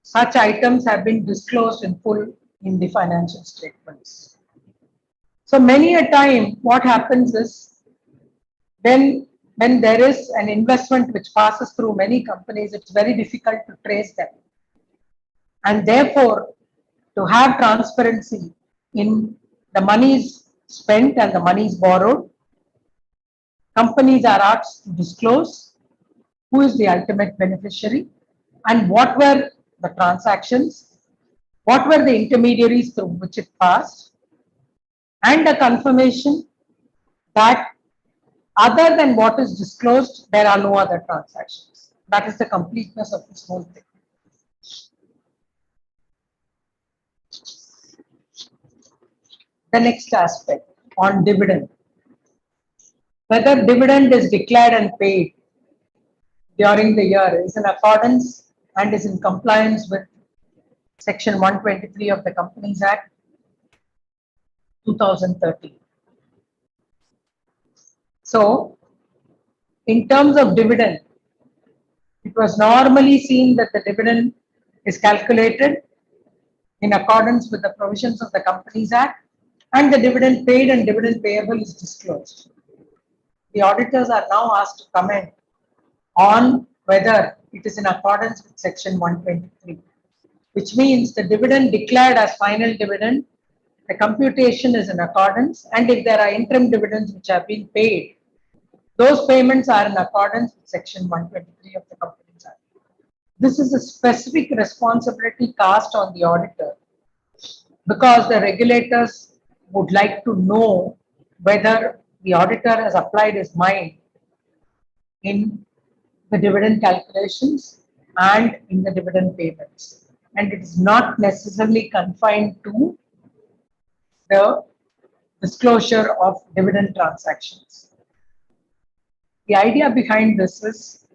such items have been disclosed in full in the financial statements. So many a time what happens is when there is an investment which passes through many companies, it's very difficult to trace them. And therefore, to have transparency in the monies spent and the monies borrowed, companies are asked to disclose who is the ultimate beneficiary and what were the transactions, what were the intermediaries through which it passed, and a confirmation that other than what is disclosed, there are no other transactions. That is the completeness of this whole thing. The next aspect on dividend. Whether dividend is declared and paid during the year is in accordance and is in compliance with Section 123 of the Companies Act 2013. So, in terms of dividend, it was normally seen that the dividend is calculated in accordance with the provisions of the Companies Act, and the dividend paid and dividend payable is disclosed. The auditors are now asked to comment on whether it is in accordance with Section 123, which means the dividend declared as final dividend, the computation is in accordance, and if there are interim dividends which have been paid, those payments are in accordance with Section 123 of the Companies Act. This is a specific responsibility cast on the auditor because the regulators would like to know whether the auditor has applied his mind in the dividend calculations and in the dividend payments. And it is not necessarily confined to the disclosure of dividend transactions. The idea behind this is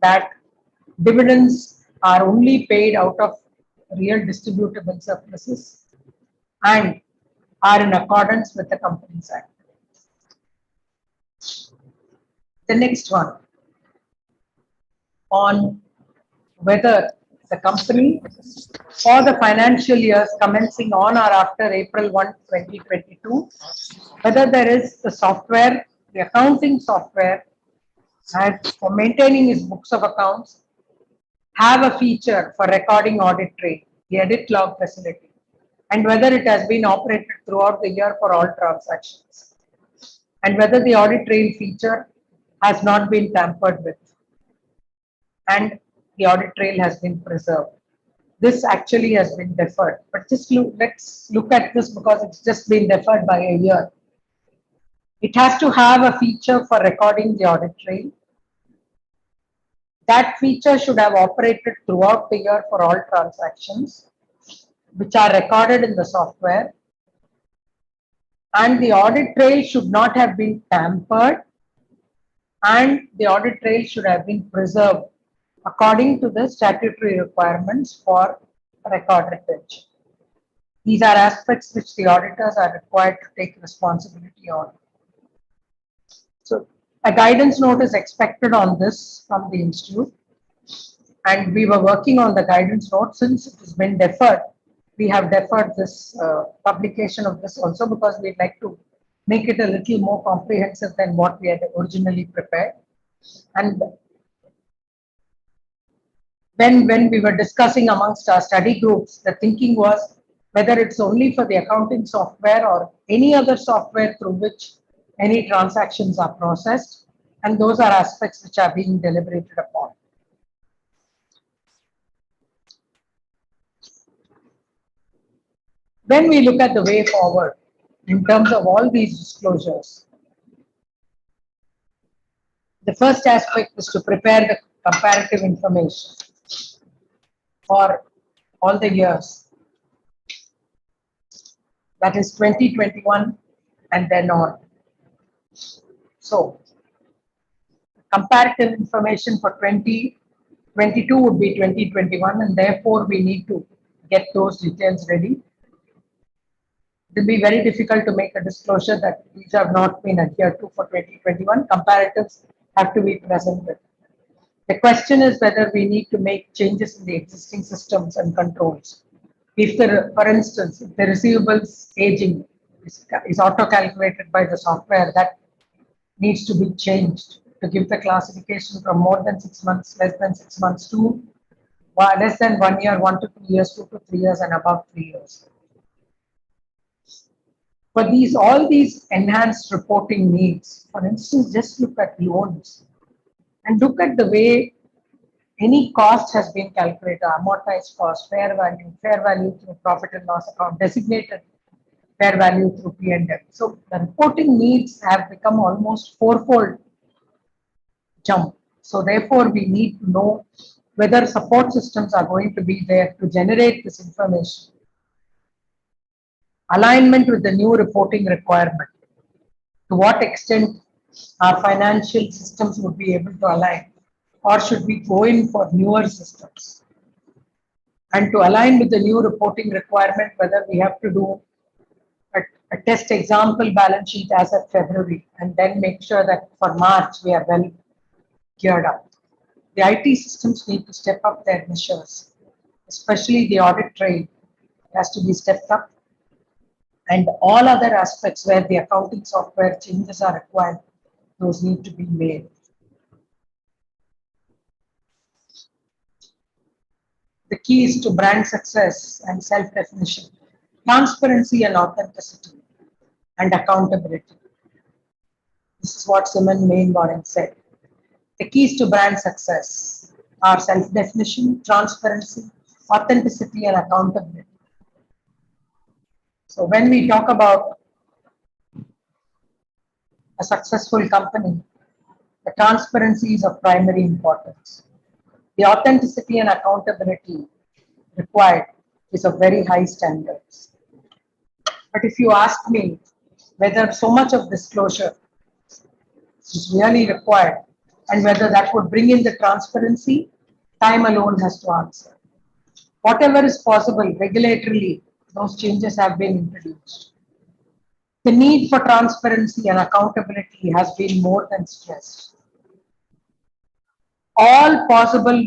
that dividends are only paid out of real distributable surpluses and are in accordance with the Companies Act. The next one on whether the company for the financial years commencing on or after April 1, 2022, whether there is the software, the accounting software, and for maintaining its books of accounts, have a feature for recording audit trail, the edit log facility, and whether it has been operated throughout the year for all transactions, and whether the audit trail feature has not been tampered with, and the audit trail has been preserved. This actually has been deferred, but just let's look at this because it's just been deferred by a year. It has to have a feature for recording the audit trail. That feature should have operated throughout the year for all transactions, which are recorded in the software. And the audit trail should not have been tampered, and the audit trail should have been preserved according to the statutory requirements for record retention. These are aspects which the auditors are required to take responsibility on. So a guidance note is expected on this from the institute, and we were working on the guidance note. Since it has been deferred, we have deferred this publication of this also because we'd like to make it a little more comprehensive than what we had originally prepared. And when we were discussing amongst our study groups, the thinking was whether it's only for the accounting software or any other software through which any transactions are processed, and those are aspects which are being deliberated upon. When we look at the way forward in terms of all these disclosures, the first aspect is to prepare the comparative information for all the years, that is 2021 and then on. So comparative information for 2022 would be 2021, and therefore we need to get those details ready. it will be very difficult to make a disclosure that these have not been adhered to for 2021. Comparatives have to be presented. The question is whether we need to make changes in the existing systems and controls. If for instance, if the receivables aging is auto-calculated by the software, that needs to be changed to give the classification from more than 6 months, less than 6 months to less than 1 year, 1 to 2 years, 2 to 3 years, and above 3 years. But all these enhanced reporting needs, for instance, just look at loans and look at the way any cost has been calculated, amortized cost, fair value through profit and loss account, designated fair value through P&L. So the reporting needs have become almost fourfold jump. So therefore, we need to know whether support systems are going to be there to generate this information. Alignment with the new reporting requirement. To what extent our financial systems would be able to align, or should we go in for newer systems? And to align with the new reporting requirement, whether we have to do a test example balance sheet as of February, and then make sure that for March we are well geared up. The IT systems need to step up their measures, especially the audit trail has to be stepped up, and all other aspects where the accounting software changes are required, those need to be made. The key is to brand success and self-definition, transparency and authenticity, and accountability. This is what Simon Mainwaring said. The keys to brand success are self-definition, transparency, authenticity, and accountability. So when we talk about a successful company, the transparency is of primary importance. The authenticity and accountability required is of very high standards. But if you ask me whether so much of disclosure is really required and whether that would bring in the transparency, time alone has to answer. Whatever is possible regulatorily, those changes have been introduced. The need for transparency and accountability has been more than stressed. All possible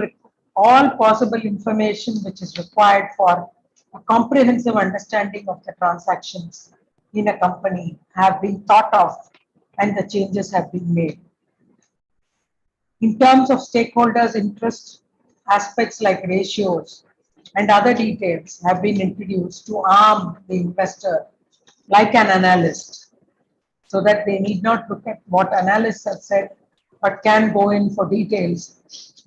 information which is required for a comprehensive understanding of the transactions in a company have been thought of, and the changes have been made. In terms of stakeholders' interest, aspects like ratios and other details have been introduced to arm the investor like an analyst, so that they need not look at what analysts have said, but can go in for details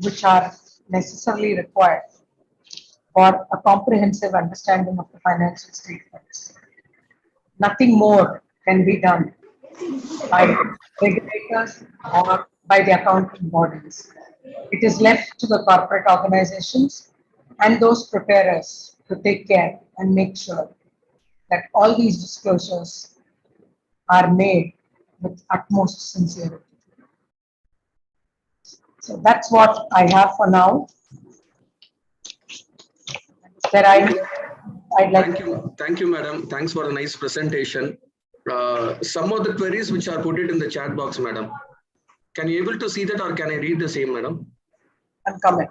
which are necessarily required for a comprehensive understanding of the financial statements. Nothing more can be done by regulators or by the accounting bodies. It is left to the corporate organizations and those preparers to take care and make sure that all these disclosures are made with utmost sincerity. So that's what I have for now. Thank you, madam. Thanks for the nice presentation. Some of the queries which are put it in the chat box, madam. Can you able to see that, or can I read the same, madam? I'm coming.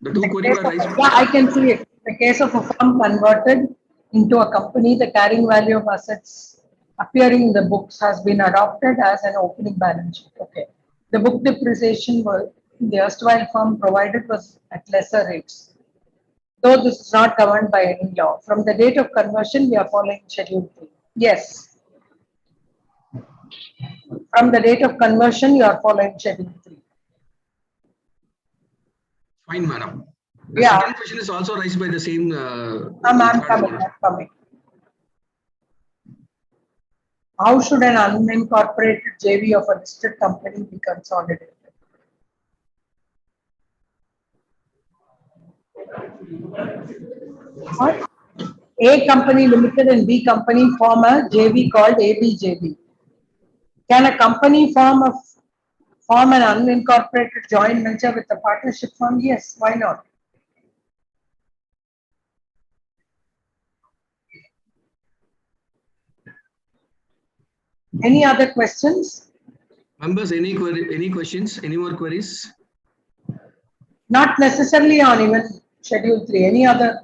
The two queries are raised. Yeah, I can see it. The case of a firm converted into a company, the carrying value of assets appearing in the books has been adopted as an opening balance sheet. Okay. The book depreciation the erstwhile firm provided was at lesser rates, though this is not governed by any law. From the date of conversion, we are following Schedule 3. Yes. From the date of conversion, you are following Schedule 3. Fine, madam. The second question is also raised by the same. I'm coming. How should an unincorporated JV of a listed company be consolidated? What? A company limited and B company form a JV called ABJV. Can a company form a form an unincorporated joint venture with a partnership firm? Yes, why not? Any other questions? Members, any questions? Any more queries? Not necessarily on even Schedule 3. Any other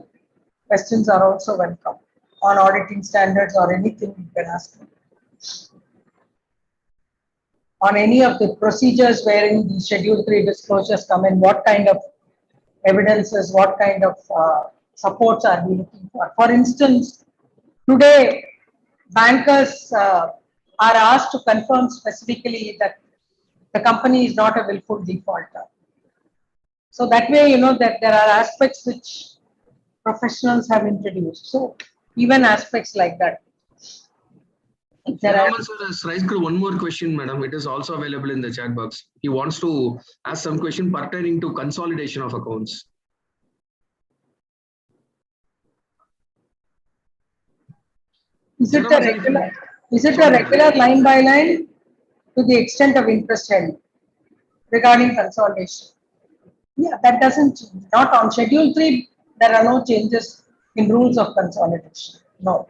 questions are also welcome on auditing standards or anything you can ask me. On any of the procedures wherein the Schedule 3 disclosures come in, what kind of evidences, what kind of supports are we looking for? For instance, today bankers are asked to confirm specifically that the company is not a willful defaulter. So that way, you know that there are aspects which professionals have introduced. So even aspects like that. Raman sir has raised one more question, madam. It is also available in the chat box. He wants to ask some question pertaining to consolidation of accounts. Is it a regular line by line to the extent of interest held regarding consolidation? Yeah, that doesn't change. Not on Schedule 3, there are no changes in rules of consolidation. No.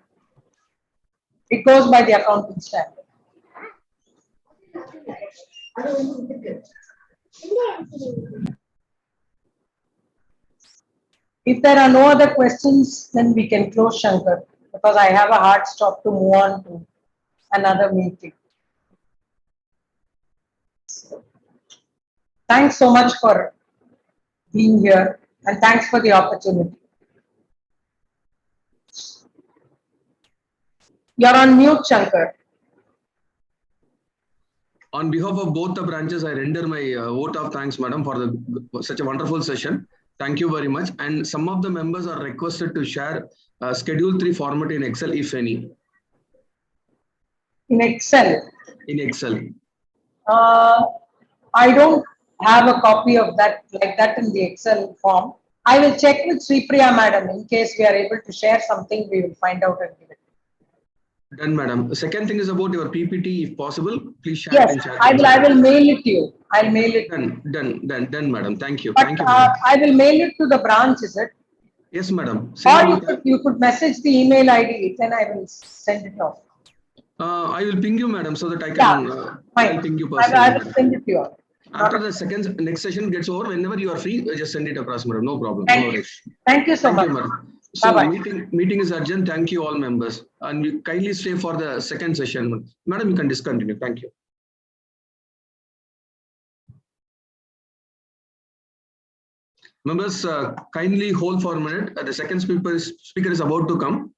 It goes by the accounting standard. If there are no other questions, then we can close, Shankar, because I have a hard stop to move on to another meeting. So, thanks so much for being here and thanks for the opportunity. You're on mute, Shankar. On behalf of both the branches, I render my vote of thanks, madam, for such a wonderful session. Thank you very much. And some of the members are requested to share Schedule 3 format in Excel, if any. In Excel? In Excel. I don't have a copy of that like that in the Excel form. I will check with Sripriya madam. In case we are able to share something, we will find out and give it. Done, madam. The second thing is about your PPT. If possible, please share yes, it in chat. I will mail it to you. I'll mail it. Done, madam. Thank you. But, thank you. Madam. I will mail it to the branch, is it? Yes, madam. Or you could message the email ID, then I will send it off. I will ping you, madam, so that I can I'll ping you personally. I will send it to you. After the next session gets over, whenever you are free, just send it across, madam. No problem. Thank you so much. Madam. So meeting is urgent. Thank you all members. And you kindly stay for the second session. Madam, you can discontinue. Thank you. Members, kindly hold for a minute. The second speaker is about to come.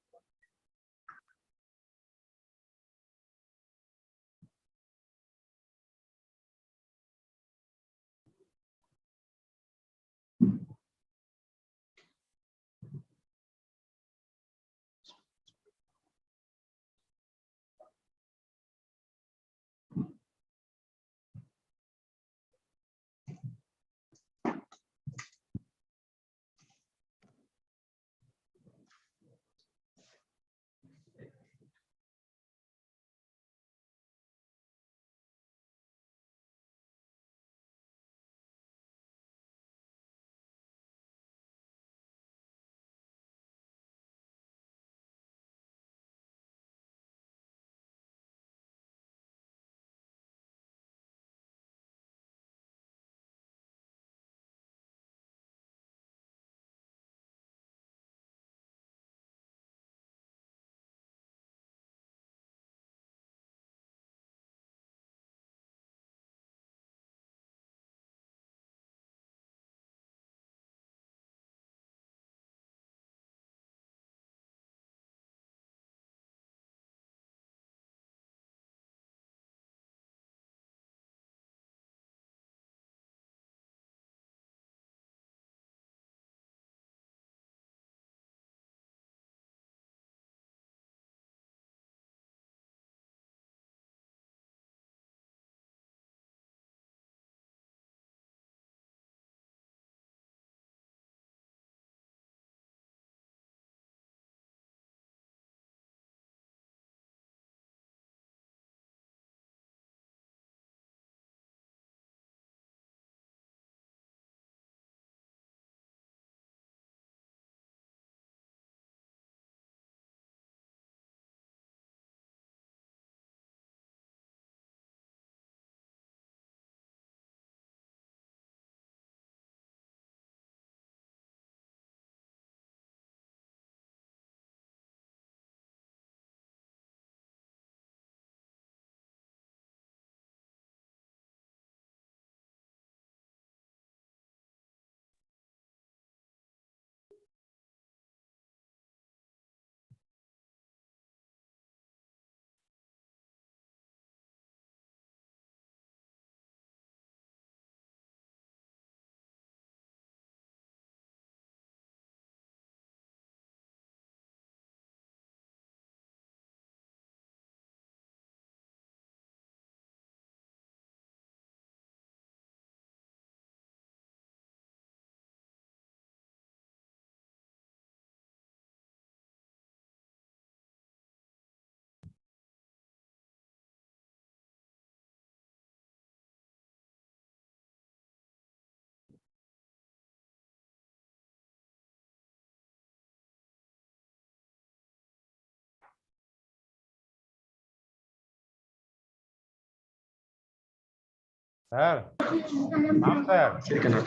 Sir, sir.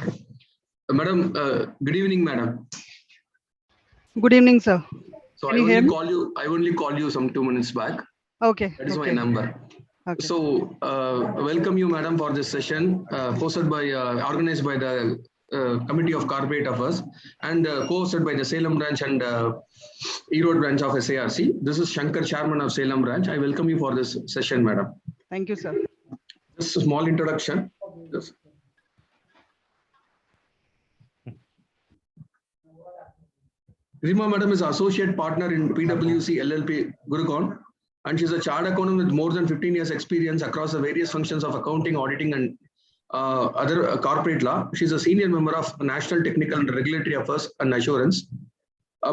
Madam, good evening, madam. Good evening, sir. So Can you hear me? I only called you some 2 minutes back. Okay. That is okay. my number. Okay. So welcome you, madam, for this session organized by the Committee of Corporate Affairs and co-hosted by the Salem branch and Erode branch of SARC. This is Shankar, chairman of Salem branch. I welcome you for this session, madam. Thank you, sir. Just a small introduction. Just. Rima madam is associate partner in PwC LLP Gurgaon, and she's a chartered accountant with more than 15 years experience across the various functions of accounting, auditing, and other corporate law. She's a senior member of National Technical and Regulatory Affairs and Assurance.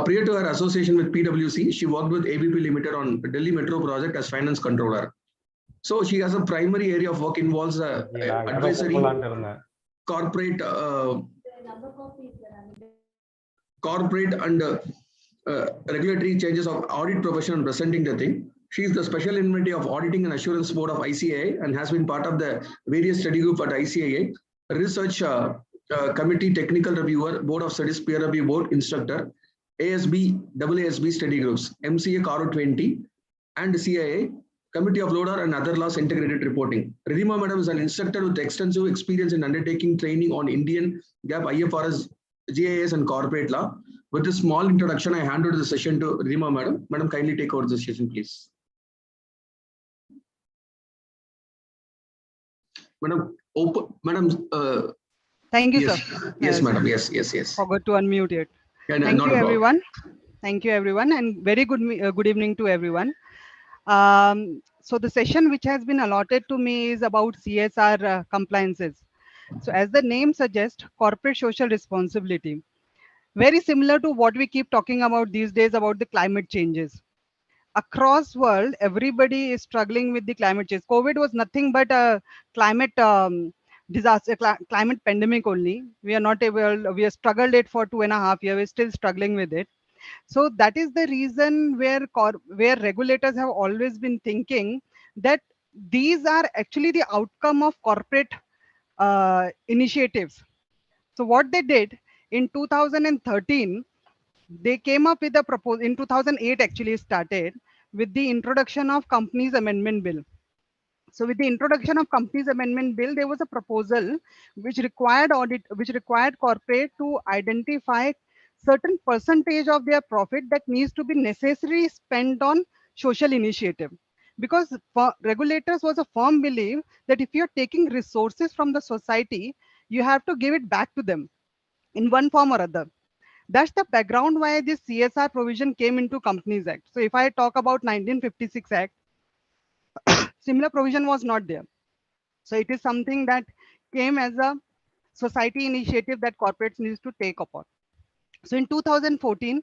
Prior to her association with PwC, she worked with ABP Limited on Delhi Metro project as finance controller. So she has a primary area of work involves advisory, corporate and regulatory changes of audit profession and presenting the thing. She is the special envoy of auditing and assurance board of ICAI and has been part of the various study group at ICAI, research committee, technical reviewer, board of studies, peer review board, instructor, ASB, AASB study groups, MCA Caro 20 and CIA, committee of loader and other laws integrated reporting. Ridhima madam is an instructor with extensive experience in undertaking training on Indian GAAP, IFRS, GIS and corporate law. With this small introduction, I hand over the session to Ridhima madam. Madam, kindly take over the session, please. Madam, Thank you, yes, sir. Yes, madam. Yes. Forgot to unmute it. Yeah, no, Thank not you, a problem. everyone. Thank you, everyone, and very good evening to everyone. So the session which has been allotted to me is about CSR compliances. So as the name suggests, corporate social responsibility. Very similar to what we keep talking about these days about the climate changes. Across world, everybody is struggling with the climate change. COVID was nothing but a climate disaster, climate pandemic only. We are not able, we have struggled it for 2.5 years. We're still struggling with it. So that is the reason where regulators have always been thinking that these are actually the outcome of corporate initiatives. So what they did in 2013, they came up with a proposal. In 2008 actually started with the introduction of Companies Amendment Bill. So with the introduction of Companies Amendment Bill, there was a proposal which required corporate to identify certain percentage of their profit that needs to be necessarily spent on social initiative. Because for regulators was a firm belief that if you're taking resources from the society, you have to give it back to them in one form or other. That's the background why this CSR provision came into Companies Act. So if I talk about 1956 Act, similar provision was not there. So it is something that came as a society initiative that corporates needs to take upon. So in 2014,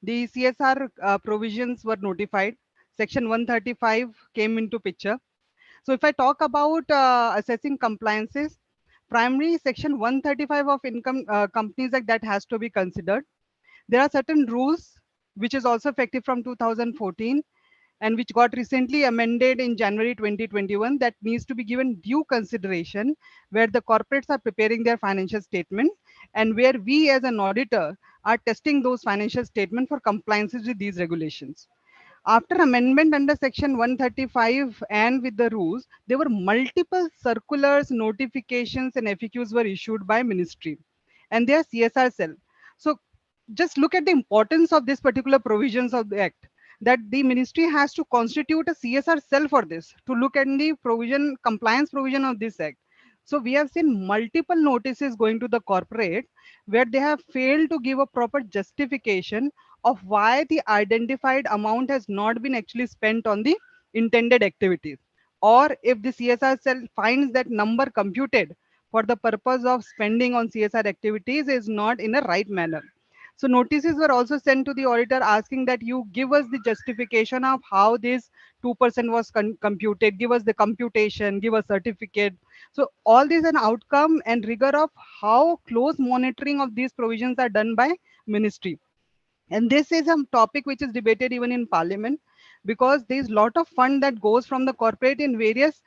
the CSR provisions were notified. Section 135 came into picture. So if I talk about assessing compliances, primary section 135 of Income Companies Act that has to be considered. There are certain rules which is also effective from 2014 and which got recently amended in January 2021 that needs to be given due consideration where the corporates are preparing their financial statement and where we as an auditor are testing those financial statements for compliances with these regulations. After amendment under section 135 and with the rules, there were multiple circulars, notifications and FAQs were issued by ministry and their CSR cell. So just look at the importance of this particular provisions of the act, that the ministry has to constitute a CSR cell for this to look at the compliance provision of this act. So we have seen multiple notices going to the corporate where they have failed to give a proper justification of why the identified amount has not been actually spent on the intended activities, or if the CSR cell finds that number computed for the purpose of spending on CSR activities is not in a right manner. So notices were also sent to the auditor asking that you give us the justification of how this 2% was computed, give us the computation, give a certificate. So all these an outcome and rigor of how close monitoring of these provisions are done by ministry. And this is a topic which is debated even in parliament because there is a lot of fund that goes from the corporate in various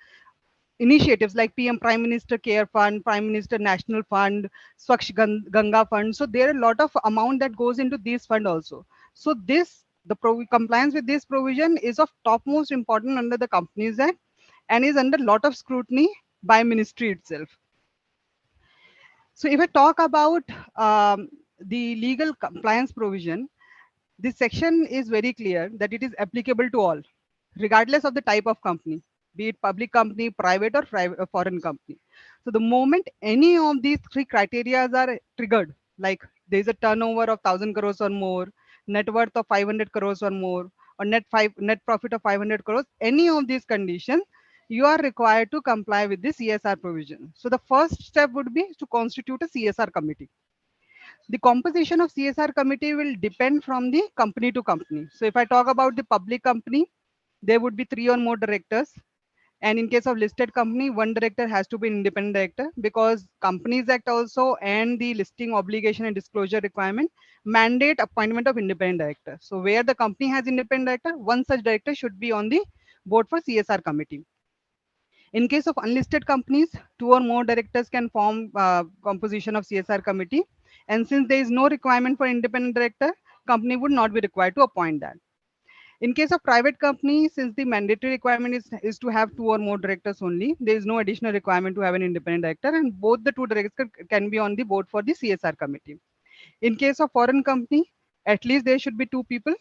initiatives like PM Prime Minister Care Fund, Prime Minister National Fund, Ganga Fund. So there are a lot of amount that goes into this fund also. So this, the compliance with this provision is of topmost importance under the Companies Act and is under a lot of scrutiny by ministry itself. So if I talk about the legal compliance provision, this section is very clear that it is applicable to all, regardless of the type of company, be it public company, private or foreign company. So the moment any of these three criteria are triggered, like there is a turnover of 1,000 crores or more, net worth of 500 crores or more, or net profit of 500 crores, any of these conditions, you are required to comply with the CSR provision. So the first step would be to constitute a CSR committee. The composition of CSR committee will depend from the company to company. So if I talk about the public company, there would be 3 or more directors. And in case of listed company, one director has to be an independent director, because Companies Act also and the listing obligation and disclosure requirement mandate appointment of independent director. So where the company has independent director, one such director should be on the board for CSR committee. In case of unlisted companies, 2 or more directors can form composition of CSR committee. And since there is no requirement for independent director, company would not be required to appoint that. In case of private company, since the mandatory requirement is to have 2 or more directors only, there is no additional requirement to have an independent director, and both the 2 directors can be on the board for the CSR committee. In case of foreign company, at least there should be 2 people.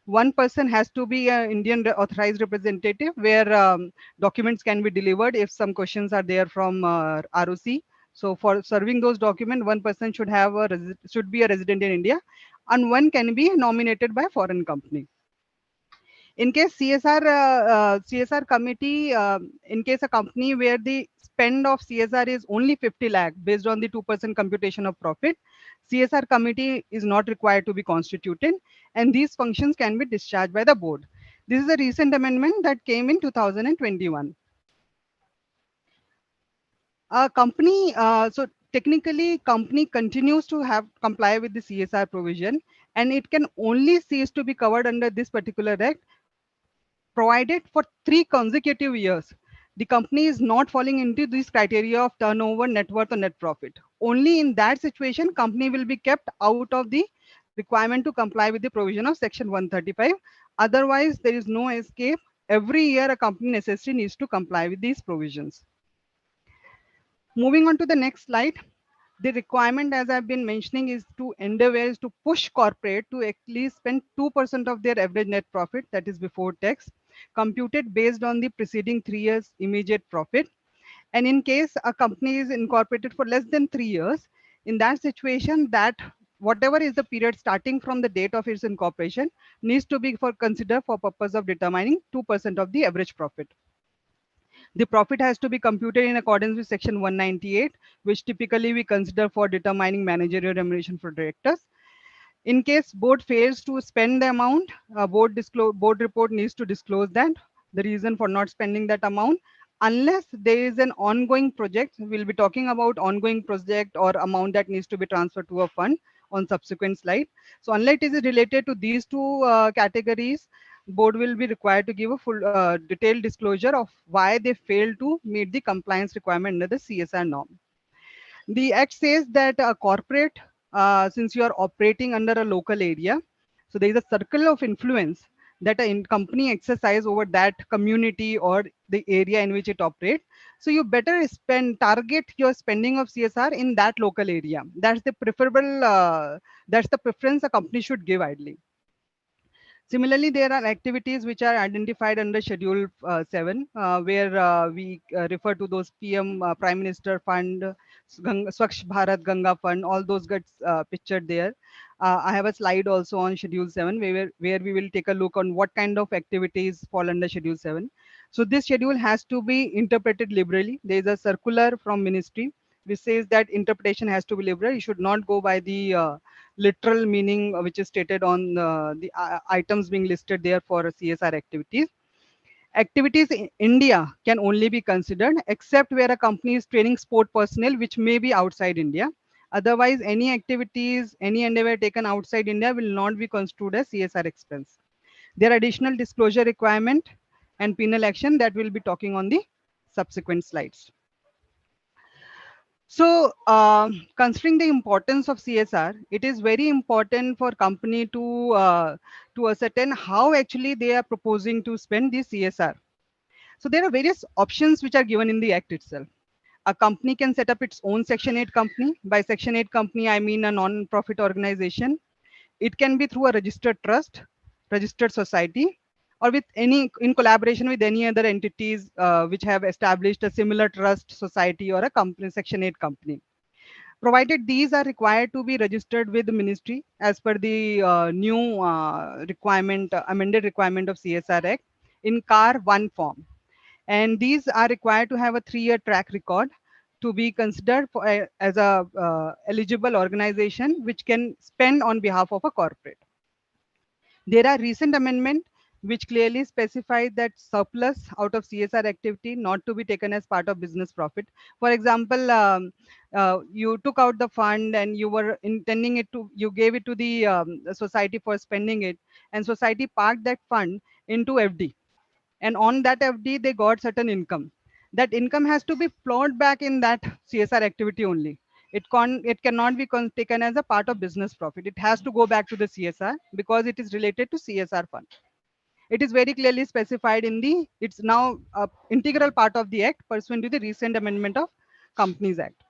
One person has to be an Indian authorized representative, where documents can be delivered if some questions are there from ROC. So for serving those documents, one person should be a resident in India, and one can be nominated by foreign company. In case CSR committee, in case a company where the spend of CSR is only 50 lakh based on the 2% computation of profit, CSR committee is not required to be constituted, and these functions can be discharged by the board. This is a recent amendment that came in 2021. A company, so technically company continues to have comply with the CSR provision, and it can only cease to be covered under this particular act provided for 3 consecutive years the company is not falling into this criteria of turnover, net worth, or net profit. Only in that situation, company will be kept out of the requirement to comply with the provision of Section 135. Otherwise, there is no escape. Every year, a company necessarily needs to comply with these provisions. Moving on to the next slide. The requirement, as I've been mentioning, is to endeavor is to push corporate to at least spend 2% of their average net profit, that is before tax, computed based on the preceding 3 years immediate profit. And in case a company is incorporated for less than 3 years, in that situation, that whatever is the period starting from the date of its incorporation needs to be considered for purpose of determining 2% of the average profit. The profit has to be computed in accordance with Section 198, which typically we consider for determining managerial remuneration for directors. In case board fails to spend the amount, board report needs to disclose that, the reason for not spending that amount, unless there is an ongoing project. We'll be talking about ongoing project or amount that needs to be transferred to a fund on subsequent slide. So unless it is related to these 2 categories, board will be required to give a full detailed disclosure of why they failed to meet the compliance requirement under the CSR norm. The act says that a corporate, since you are operating under a local area, so there is a circle of influence that a company exercise over that community or the area in which it operates. So you better target your spending of CSR in that local area. That's the preferable, that's the preference a company should give ideally. Similarly, there are activities which are identified under Schedule 7, where we refer to those PM Prime Minister Fund, Swachh Bharat Ganga Fund, all those gets pictured there. I have a slide also on Schedule 7 where we will take a look on what kind of activities fall under Schedule 7. So this schedule has to be interpreted liberally. There is a circular from ministry which says that interpretation has to be liberal. You should not go by the literal meaning which is stated on the items being listed there for CSR activities. Activities in India can only be considered except where a company is training sport personnel, which may be outside India. Otherwise, any activities, any endeavor taken outside India will not be construed as CSR expense. There are additional disclosure requirement and penal action that we'll be talking on the subsequent slides. So, considering the importance of CSR, it is very important for company to ascertain how actually they are proposing to spend the CSR. So there are various options which are given in the Act itself. A company can set up its own Section 8 company. By Section 8 company, I mean a non-profit organization. It can be through a registered trust, registered society, or with any in collaboration with any other entities which have established a similar trust, society, or a company, Section 8 company. Provided these are required to be registered with the ministry as per the new requirement, amended requirement of CSR Act in CAR 1 form. And these are required to have a 3-year track record to be considered for as a eligible organization which can spend on behalf of a corporate. There are recent amendment which clearly specify that surplus out of CSR activity not to be taken as part of business profit. For example, you took out the fund and you were intending it to, you gave it to the society for spending it, and society parked that fund into FD, and on that FD they got certain income. That income has to be plowed back in that CSR activity only. It cannot be taken as a part of business profit. It has to go back to the CSR because it is related to CSR fund. It is very clearly specified in the, it's now a integral part of the Act pursuant to the recent amendment of Companies Act.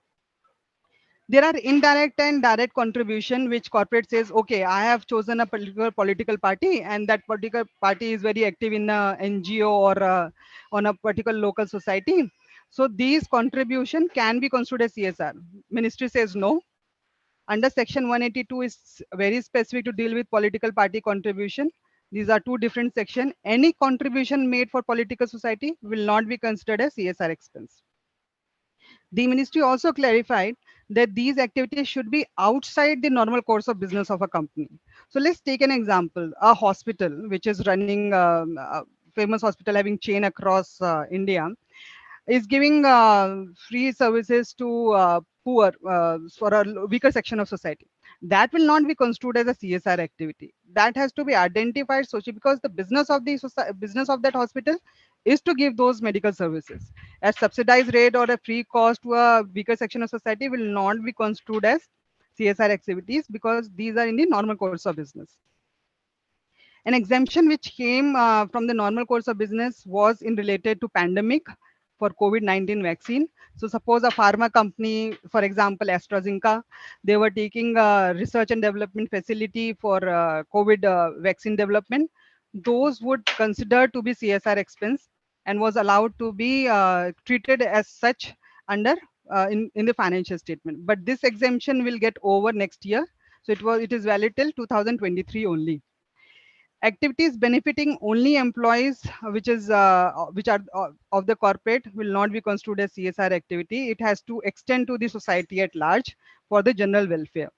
There are indirect and direct contribution which corporate says, okay, I have chosen a particular political party and that particular party is very active in a NGO or on a particular local society. So these contribution can be considered as CSR. Ministry says no. Under section 182 is very specific to deal with political party contribution. These are two different sections. Any contribution made for political society will not be considered as CSR expense. The ministry also clarified that these activities should be outside the normal course of business of a company. So let's take an example. A hospital, which is running a famous hospital having chain across India, is giving free services to poor for a weaker section of society. That will not be construed as a CSR activity. That has to be identified socially because the business of the business of that hospital is to give those medical services. A subsidized rate or a free cost to a weaker section of society will not be construed as CSR activities because these are in the normal course of business. An exemption which came from the normal course of business was in related to pandemic for COVID-19 vaccine. So suppose a pharma company, for example, AstraZeneca, they were taking research and development facility for COVID vaccine development. Those would consider to be CSR expense and was allowed to be treated as such under in the financial statement. But this exemption will get over next year. So it is valid till 2023 only. Activities benefiting only employees which are of the corporate will not be construed as CSR activity. It has to extend to the society at large for the general welfare.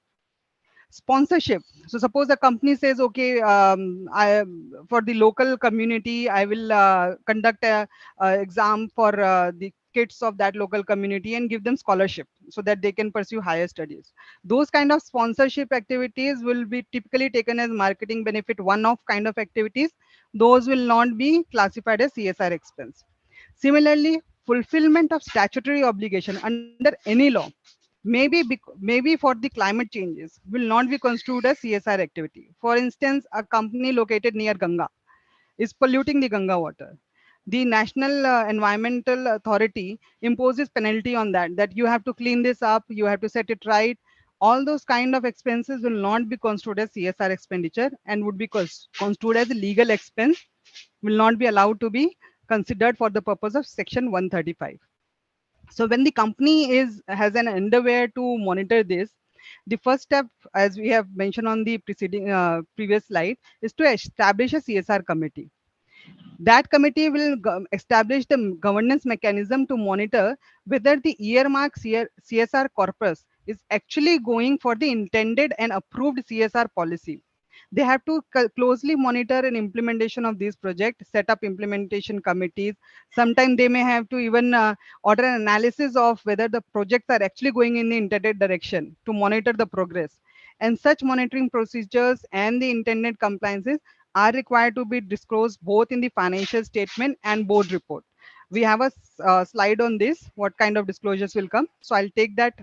Sponsorship. So suppose a company says, okay, I for the local community I will conduct a exam for the kids of that local community and give them scholarship so that they can pursue higher studies. Those kind of sponsorship activities will be typically taken as marketing benefit one-off kind of activities. Those will not be classified as CSR expense. Similarly, fulfillment of statutory obligation under any law, maybe for the climate changes, will not be construed as CSR activity. For instance, a company located near Ganga is polluting the Ganga water. The National Environmental Authority imposes penalty on that you have to clean this up, you have to set it right. All those kind of expenses will not be construed as CSR expenditure and would be construed as a legal expense, will not be allowed to be considered for the purpose of section 135. So when the company has an underwear to monitor this, the first step, as we have mentioned on the preceding previous slide, is to establish a CSR committee. That committee will establish the governance mechanism to monitor whether the earmark CSR corpus is actually going for the intended and approved CSR policy. They have to closely monitor an implementation of these projects, set up implementation committees. Sometimes they may have to even order an analysis of whether the projects are actually going in the intended direction to monitor the progress. And such monitoring procedures and the intended compliances are required to be disclosed both in the financial statement and board report. We have a slide on this, what kind of disclosures will come. So I'll take that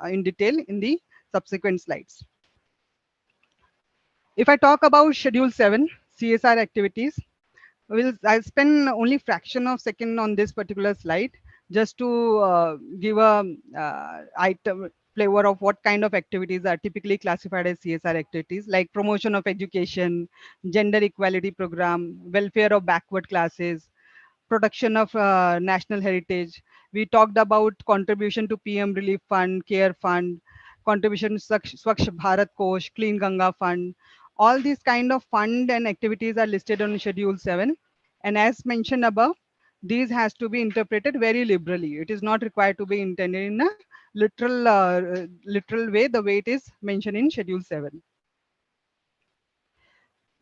in detail in the subsequent slides. If I talk about Schedule 7, CSR activities, I'll spend only fraction of second on this particular slide just to give a item flavor of what kind of activities are typically classified as CSR activities, like promotion of education, gender equality program, welfare of backward classes, protection of national heritage. We talked about contribution to PM Relief Fund, Care Fund, contribution to Swachh Bharat Kosh, Clean Ganga Fund. All these kind of fund and activities are listed on Schedule 7. And as mentioned above, these has to be interpreted very liberally. It is not required to be intended in a literal way, the way it is mentioned in Schedule 7.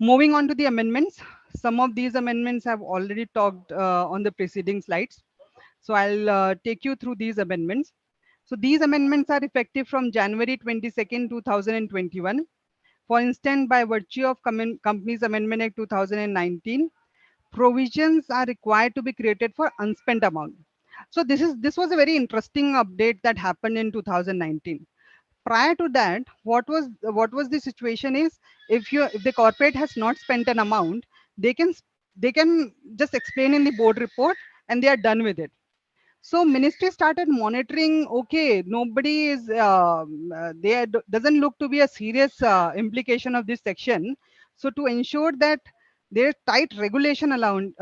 Moving on to the amendments, some of these amendments have already talked on the preceding slides. So I'll take you through these amendments. So these amendments are effective from January 22nd, 2021. For instance, by virtue of Companies Amendment Act 2019, provisions are required to be created for unspent amount. So this was a very interesting update that happened in 2019. Prior to that, what was the situation is, if the corporate has not spent an amount, they can just explain in the board report and they are done with it. So ministry started monitoring. Okay, nobody is there doesn't look to be a serious implication of this section. So to ensure that there's tight regulation around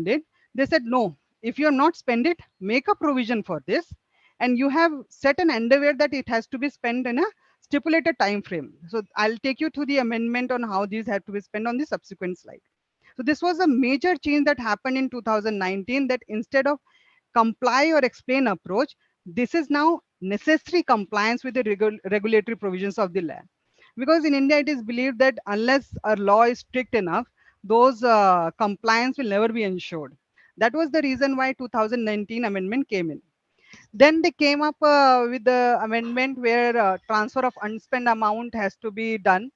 it, they said no. If you have not spent it, make a provision for this, and you have set an endeavor that it has to be spent in a stipulated time frame. So I'll take you through the amendment on how these have to be spent on the subsequent slide. So this was a major change that happened in 2019, that instead of comply or explain approach, this is now necessary compliance with the regulatory provisions of the law. Because in India, it is believed that unless a law is strict enough, those compliance will never be ensured. That was the reason why 2019 amendment came in. Then they came up with the amendment where transfer of unspent amount has to be done.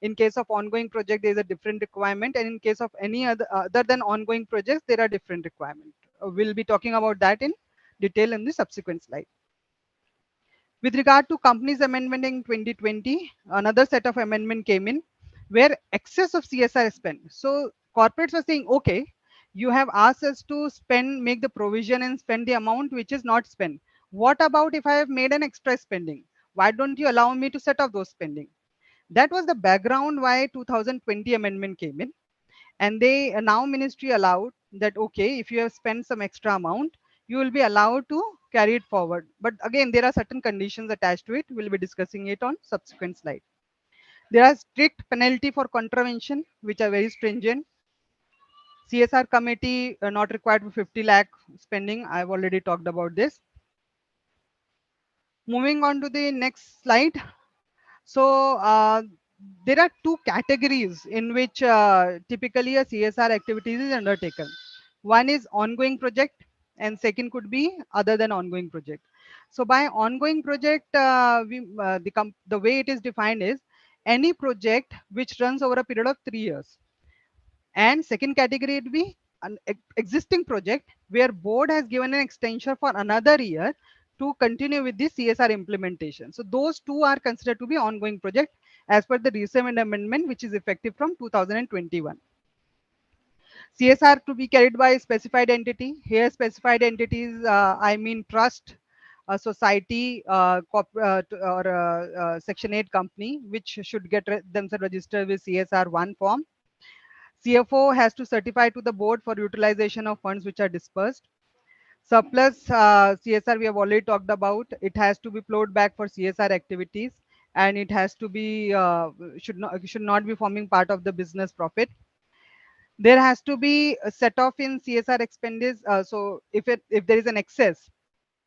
In case of ongoing project, there is a different requirement, and in case of any other than ongoing projects, there are different requirements. We'll be talking about that in detail in the subsequent slide. With regard to companies amendment in 2020, another set of amendment came in where excess of CSR is spent. So corporates were saying, okay, you have asked us to spend, make the provision and spend the amount which is not spent. What about if I have made an extra spending? Why don't you allow me to set off those spending? That was the background why 2020 amendment came in. And they now ministry allowed that, okay, if you have spent some extra amount, you will be allowed to carry it forward. But again, there are certain conditions attached to it. We'll be discussing it on subsequent slide. There are strict penalty for contravention, which are very stringent. CSR committee not required for 50 lakh spending. I've already talked about this. Moving on to the next slide. So there are two categories in which typically a CSR activities is undertaken. One is ongoing project, and second could be other than ongoing project. So by ongoing project, the way it is defined is any project which runs over a period of 3 years. And second category would be an existing project where board has given an extension for another year to continue with the CSR implementation. So those two are considered to be ongoing project as per the recent amendment, which is effective from 2021. CSR to be carried by specified entity. Here specified entities, I mean trust, society, or Section 8 company, which should get themselves registered with CSR 1 form. CFO has to certify to the board for utilization of funds which are dispersed. Surplus CSR we have already talked about. It has to be plowed back for CSR activities, and it has to be should not be forming part of the business profit. There has to be a set off in CSR expenses. So if there is an excess,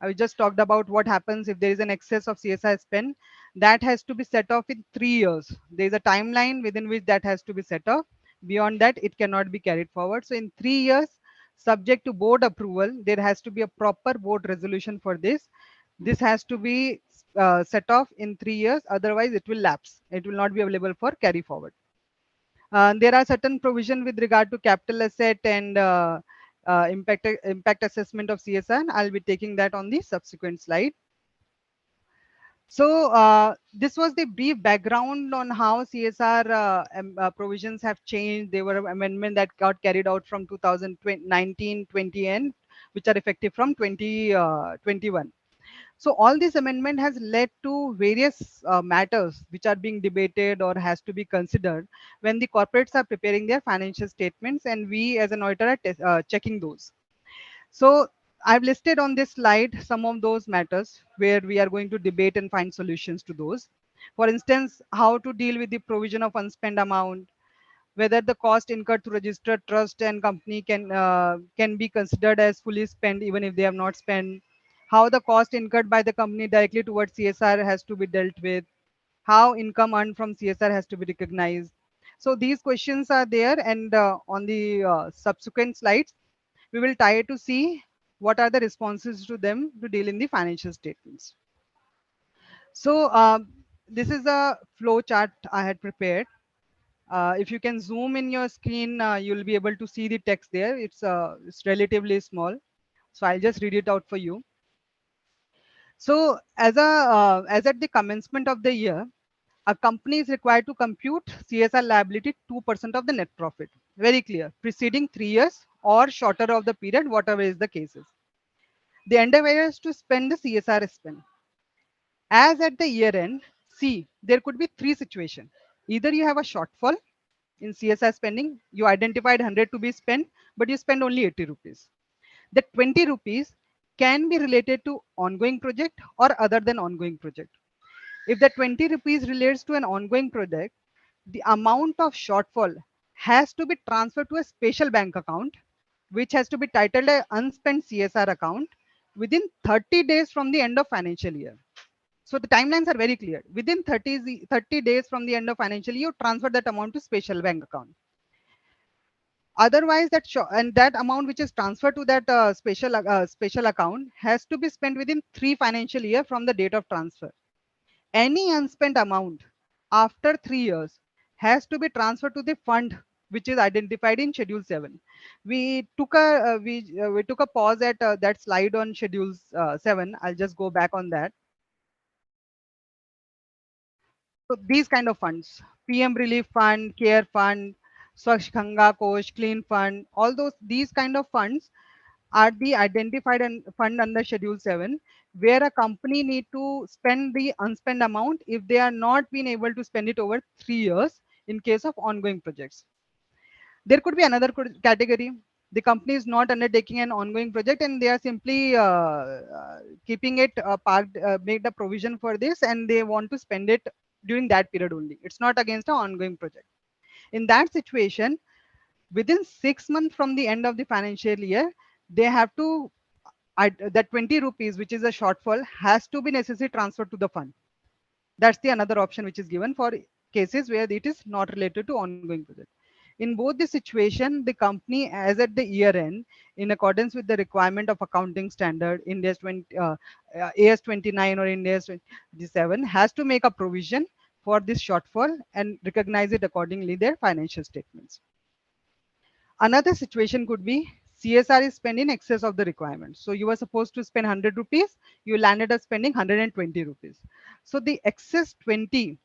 I just talked about what happens if there is an excess of CSR spend, that has to be set off in 3 years. There is a timeline within which that has to be set off. Beyond that, it cannot be carried forward. So in 3 years, subject to board approval, there has to be a proper board resolution for this. This has to be set off in 3 years. Otherwise, it will lapse. It will not be available for carry forward. There are certain provision with regard to capital asset and impact assessment of CSR. I'll be taking that on the subsequent slide. So this was the brief background on how CSR provisions have changed. There were amendments that got carried out from 2019, 20, and which are effective from 2021. So all this amendment has led to various matters which are being debated or has to be considered when the corporates are preparing their financial statements, and we as an auditor are checking those. So I've listed on this slide some of those matters where we are going to debate and find solutions to those. For instance, how to deal with the provision of unspent amount, whether the cost incurred to register trust and company can be considered as fully spent even if they have not spent, how the cost incurred by the company directly towards CSR has to be dealt with, how income earned from CSR has to be recognized. So these questions are there, and on the subsequent slides, we will try to see what are the responses to them to deal in the financial statements. So this is a flow chart I had prepared. If you can zoom in your screen, you'll be able to see the text there. It's relatively small. So I'll just read it out for you. So as at the commencement of the year, a company is required to compute CSR liability 2% of the net profit. Very clear. Preceding 3 years or shorter of the period, whatever is the cases. The endeavor is to spend the CSR spend. As at the year end, see, there could be three situations. Either you have a shortfall in CSR spending, you identified 100 to be spent, but you spend only 80 rupees. The 20 rupees can be related to ongoing project or other than ongoing project. If the 20 rupees relates to an ongoing project, the amount of shortfall has to be transferred to a special bank account, which has to be titled a unspent CSR account within 30 days from the end of financial year. So the timelines are very clear. Within 30 days from the end of financial year, you transfer that amount to special bank account. Otherwise, that amount which is transferred to that special account has to be spent within 3 financial year from the date of transfer. Any unspent amount after 3 years has to be transferred to the fund which is identified in Schedule 7. We took a pause at that slide on Schedule 7. I'll just go back on that. So these kind of funds, PM Relief Fund, Care Fund, Swachh Ganga Kosh, Clean Fund, these kind of funds are the identified and fund under Schedule 7, where a company need to spend the unspent amount if they are not being able to spend it over 3 years in case of ongoing projects. There could be another category. The company is not undertaking an ongoing project and they are simply keeping it parked, made a provision for this, and they want to spend it during that period only. It's not against an ongoing project. In that situation, within 6 months from the end of the financial year, they have to that 20 rupees, which is a shortfall, has to be necessarily transferred to the fund. That's the another option which is given for cases where it is not related to ongoing project. In both the situation, the company, as at the year end, in accordance with the requirement of accounting standard, AS 29 or AS 27, has to make a provision for this shortfall and recognize it accordingly their financial statements. Another situation could be CSR is spent in excess of the requirement. So you were supposed to spend 100 rupees, you landed up spending 120 rupees. So the excess 20,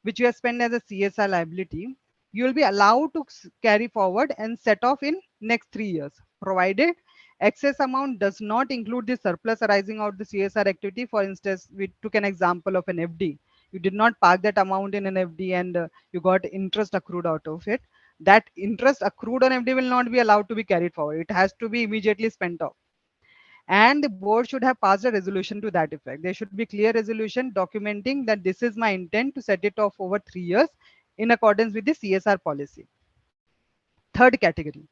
which you have spent as a CSR liability, you will be allowed to carry forward and set off in next 3 years, provided excess amount does not include the surplus arising out of the CSR activity. For instance, we took an example of an FD. You did not park that amount in an FD and you got interest accrued out of it. That interest accrued on FD will not be allowed to be carried forward. It has to be immediately spent off. And the board should have passed a resolution to that effect. There should be clear resolution documenting that this is my intent to set it off over 3 years in accordance with the CSR policy. Third category,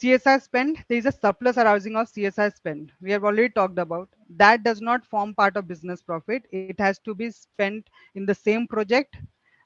CSR spend. There is a surplus arising of CSR spend. We have already talked about that. Does not form part of business profit. It has to be spent in the same project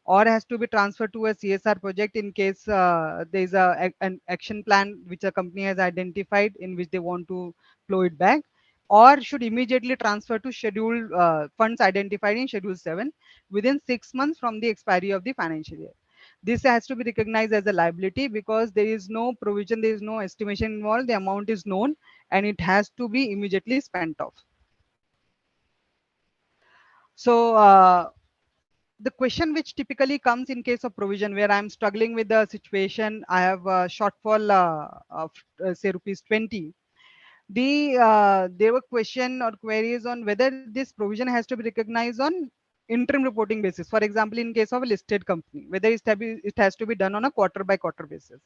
or has to be transferred to a CSR project in case there is an action plan which a company has identified in which they want to flow it back, or should immediately transfer to scheduled funds identified in Schedule 7 within 6 months from the expiry of the financial year. This has to be recognized as a liability because there is no provision, there is no estimation involved, the amount is known and it has to be immediately spent off. So the question which typically comes in case of provision where I'm struggling with the situation, I have a shortfall of say rupees 20. There were question or queries on whether this provision has to be recognized on interim reporting basis. For example, in case of a listed company, whether it has to be done on a quarter by quarter basis.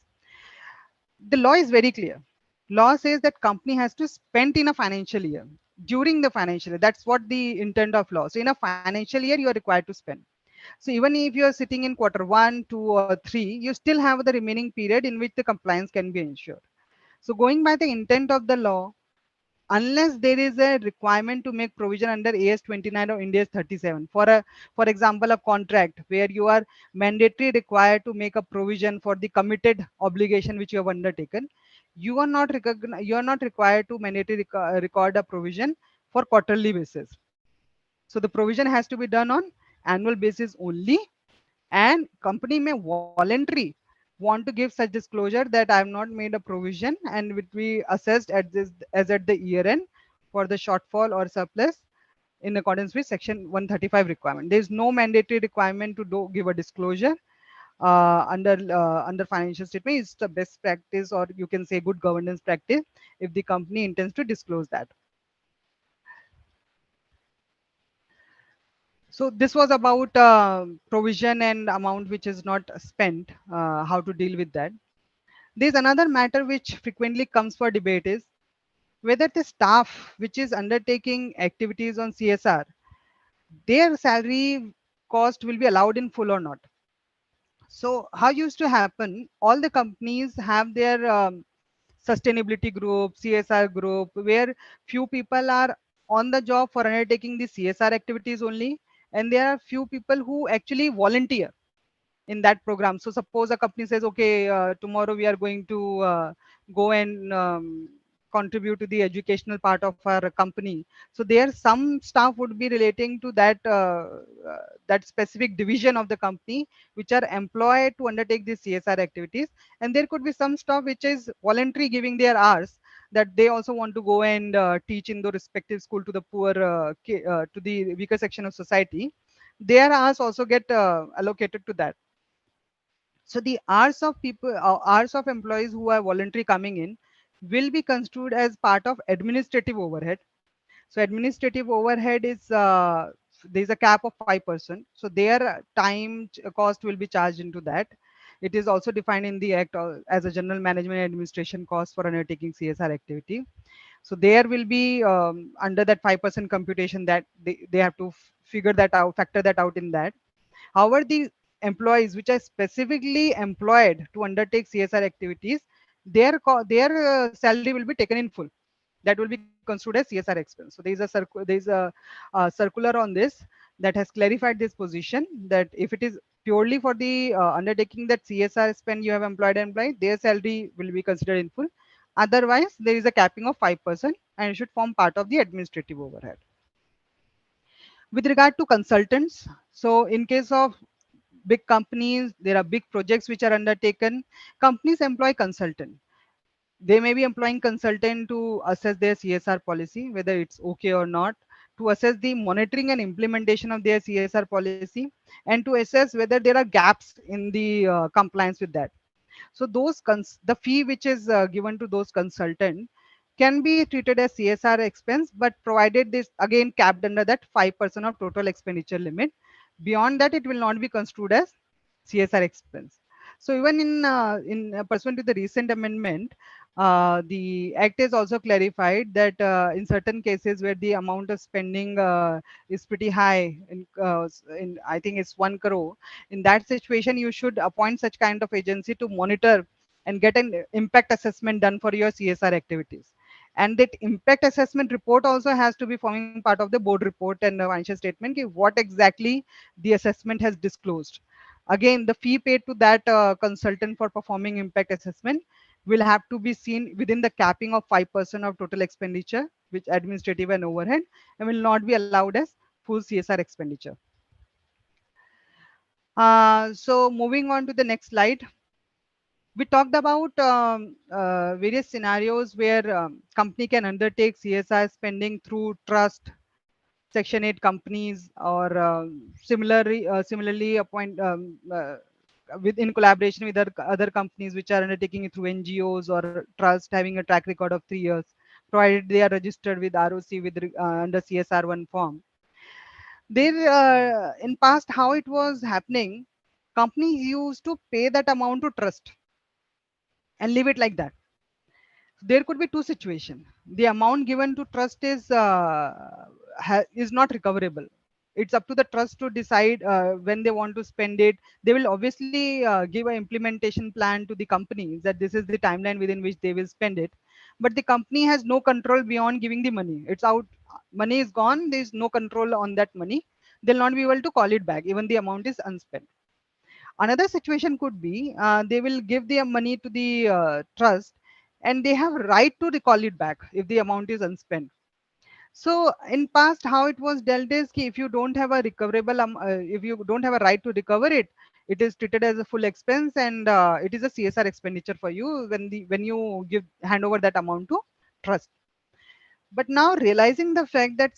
The law is very clear. Law says that company has to spend in a financial year, during the financial year. That's what the intent of law. So in a financial year, you are required to spend. So even if you are sitting in quarter 1, 2, or 3, you still have the remaining period in which the compliance can be ensured. So going by the intent of the law, unless there is a requirement to make provision under AS 29 or India's 37 for example a contract where you are mandatory required to make a provision for the committed obligation which you have undertaken, you are not required to mandatory record a provision for quarterly basis. So the provision has to be done on annual basis only, and company may voluntarily want to give such disclosure that I have not made a provision and will be assessed at this as at the year end for the shortfall or surplus in accordance with section 135 requirement. There is no mandatory requirement to give a disclosure under financial statement. It's the best practice, or you can say good governance practice, if the company intends to disclose that. So this was about provision and amount which is not spent, how to deal with that. There's another matter which frequently comes for debate is whether the staff which is undertaking activities on CSR, their salary cost will be allowed in full or not. So how used to happen, all the companies have their sustainability group, CSR group, where few people are on the job for undertaking the CSR activities only, and there are few people who actually volunteer in that program. So suppose a company says, okay, tomorrow we are going to go and contribute to the educational part of our company. So there some staff would be relating to that specific division of the company which are employed to undertake these CSR activities, and there could be some staff which is voluntary giving their hours that they also want to go and teach in the respective school to the poor to the weaker section of society. Their hours also get allocated to that. So the hours of employees who are voluntary coming in will be construed as part of administrative overhead. So administrative overhead is there's a cap of 5%. So their time cost will be charged into that. It is also defined in the act as a general management and administration cost for undertaking CSR activity. So there will be under that 5% computation that they have to figure that out, factor that out in that. However, the employees which are specifically employed to undertake CSR activities, their salary will be taken in full. That will be construed as CSR expense. So there is a circular on this that has clarified this position, that if it is purely for the undertaking that CSR spend you have employed, their salary will be considered in full. Otherwise, there is a capping of 5% and it should form part of the administrative overhead. With regard to consultants, so in case of big companies, there are big projects which are undertaken. Companies employ consultant. They may be employing consultant to assess their CSR policy, whether it's okay or not, to assess the monitoring and implementation of their CSR policy, and to assess whether there are gaps in the compliance with that. So the fee which is given to those consultant can be treated as CSR expense, but provided this again capped under that 5% of total expenditure limit. Beyond that, it will not be construed as CSR expense. So even in pursuant to the recent amendment, the act is also clarified that in certain cases where the amount of spending is pretty high, in I think it's 1 crore, in that situation you should appoint such kind of agency to monitor and get an impact assessment done for your CSR activities. And that impact assessment report also has to be forming part of the board report and the financial statement, what exactly the assessment has disclosed. Again, the fee paid to that consultant for performing impact assessment will have to be seen within the capping of 5% of total expenditure, which administrative and overhead, and will not be allowed as full CSR expenditure. So moving on to the next slide, we talked about various scenarios where company can undertake CSR spending through trust, Section 8 companies, or similarly appoint with in collaboration with other companies which are undertaking it through NGOs or trust having a track record of 3 years, provided they are registered with ROC with under CSR1 form. There, in past, how it was happening, companies used to pay that amount to trust and leave it like that. There could be two situations. The amount given to trust is not recoverable. It's up to the trust to decide when they want to spend it. They will obviously give an implementation plan to the companies that this is the timeline within which they will spend it, but the company has no control beyond giving the money. It's out, money is gone, there is no control on that money. They'll not be able to call it back even the amount is unspent. Another situation could be they will give the money to the trust and they have right to recall it back if the amount is unspent. So in past, how it was dealt is ki if you don't have a recoverable, if you don't have a right to recover it, it is treated as a full expense and it is a CSR expenditure for you when you hand over that amount to trust. But now realizing the fact that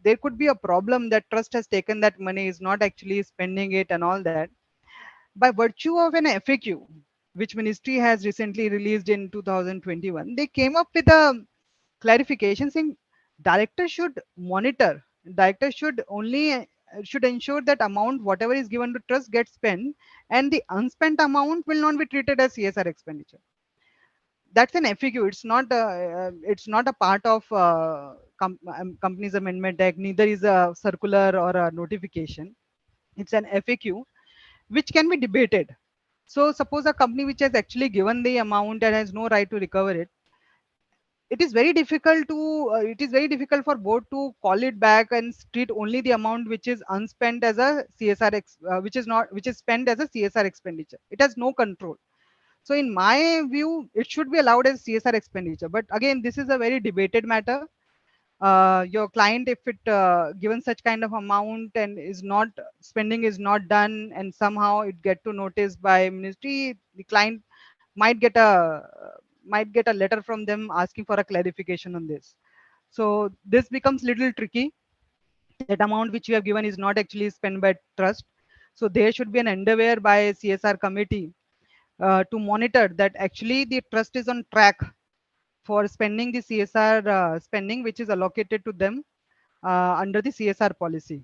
there could be a problem that trust has taken that money, is not actually spending it and all that, by virtue of an FAQ, which Ministry has recently released in 2021, they came up with a clarification saying director should monitor, director should only should ensure that amount whatever is given to trust gets spent, and the unspent amount will not be treated as CSR expenditure. That's an FAQ. It's not a part of Companies Amendment Act. Neither is a circular or a notification. It's an FAQ which can be debated. So suppose a company which has actually given the amount and has no right to recover it, it is very difficult for board to call it back and treat only the amount which is unspent as a which is spent as a CSR expenditure. It has no control. So in my view, it should be allowed as CSR expenditure. But again, this is a very debated matter. Your client, if it given such kind of amount and is not spending is not done, and somehow it get to notice by ministry, the client might get a letter from them asking for a clarification on this. So this becomes little tricky. That amount which you have given is not actually spent by trust. So there should be an endeavor by CSR committee to monitor that actually the trust is on track for spending the CSR spending which is allocated to them under the CSR policy.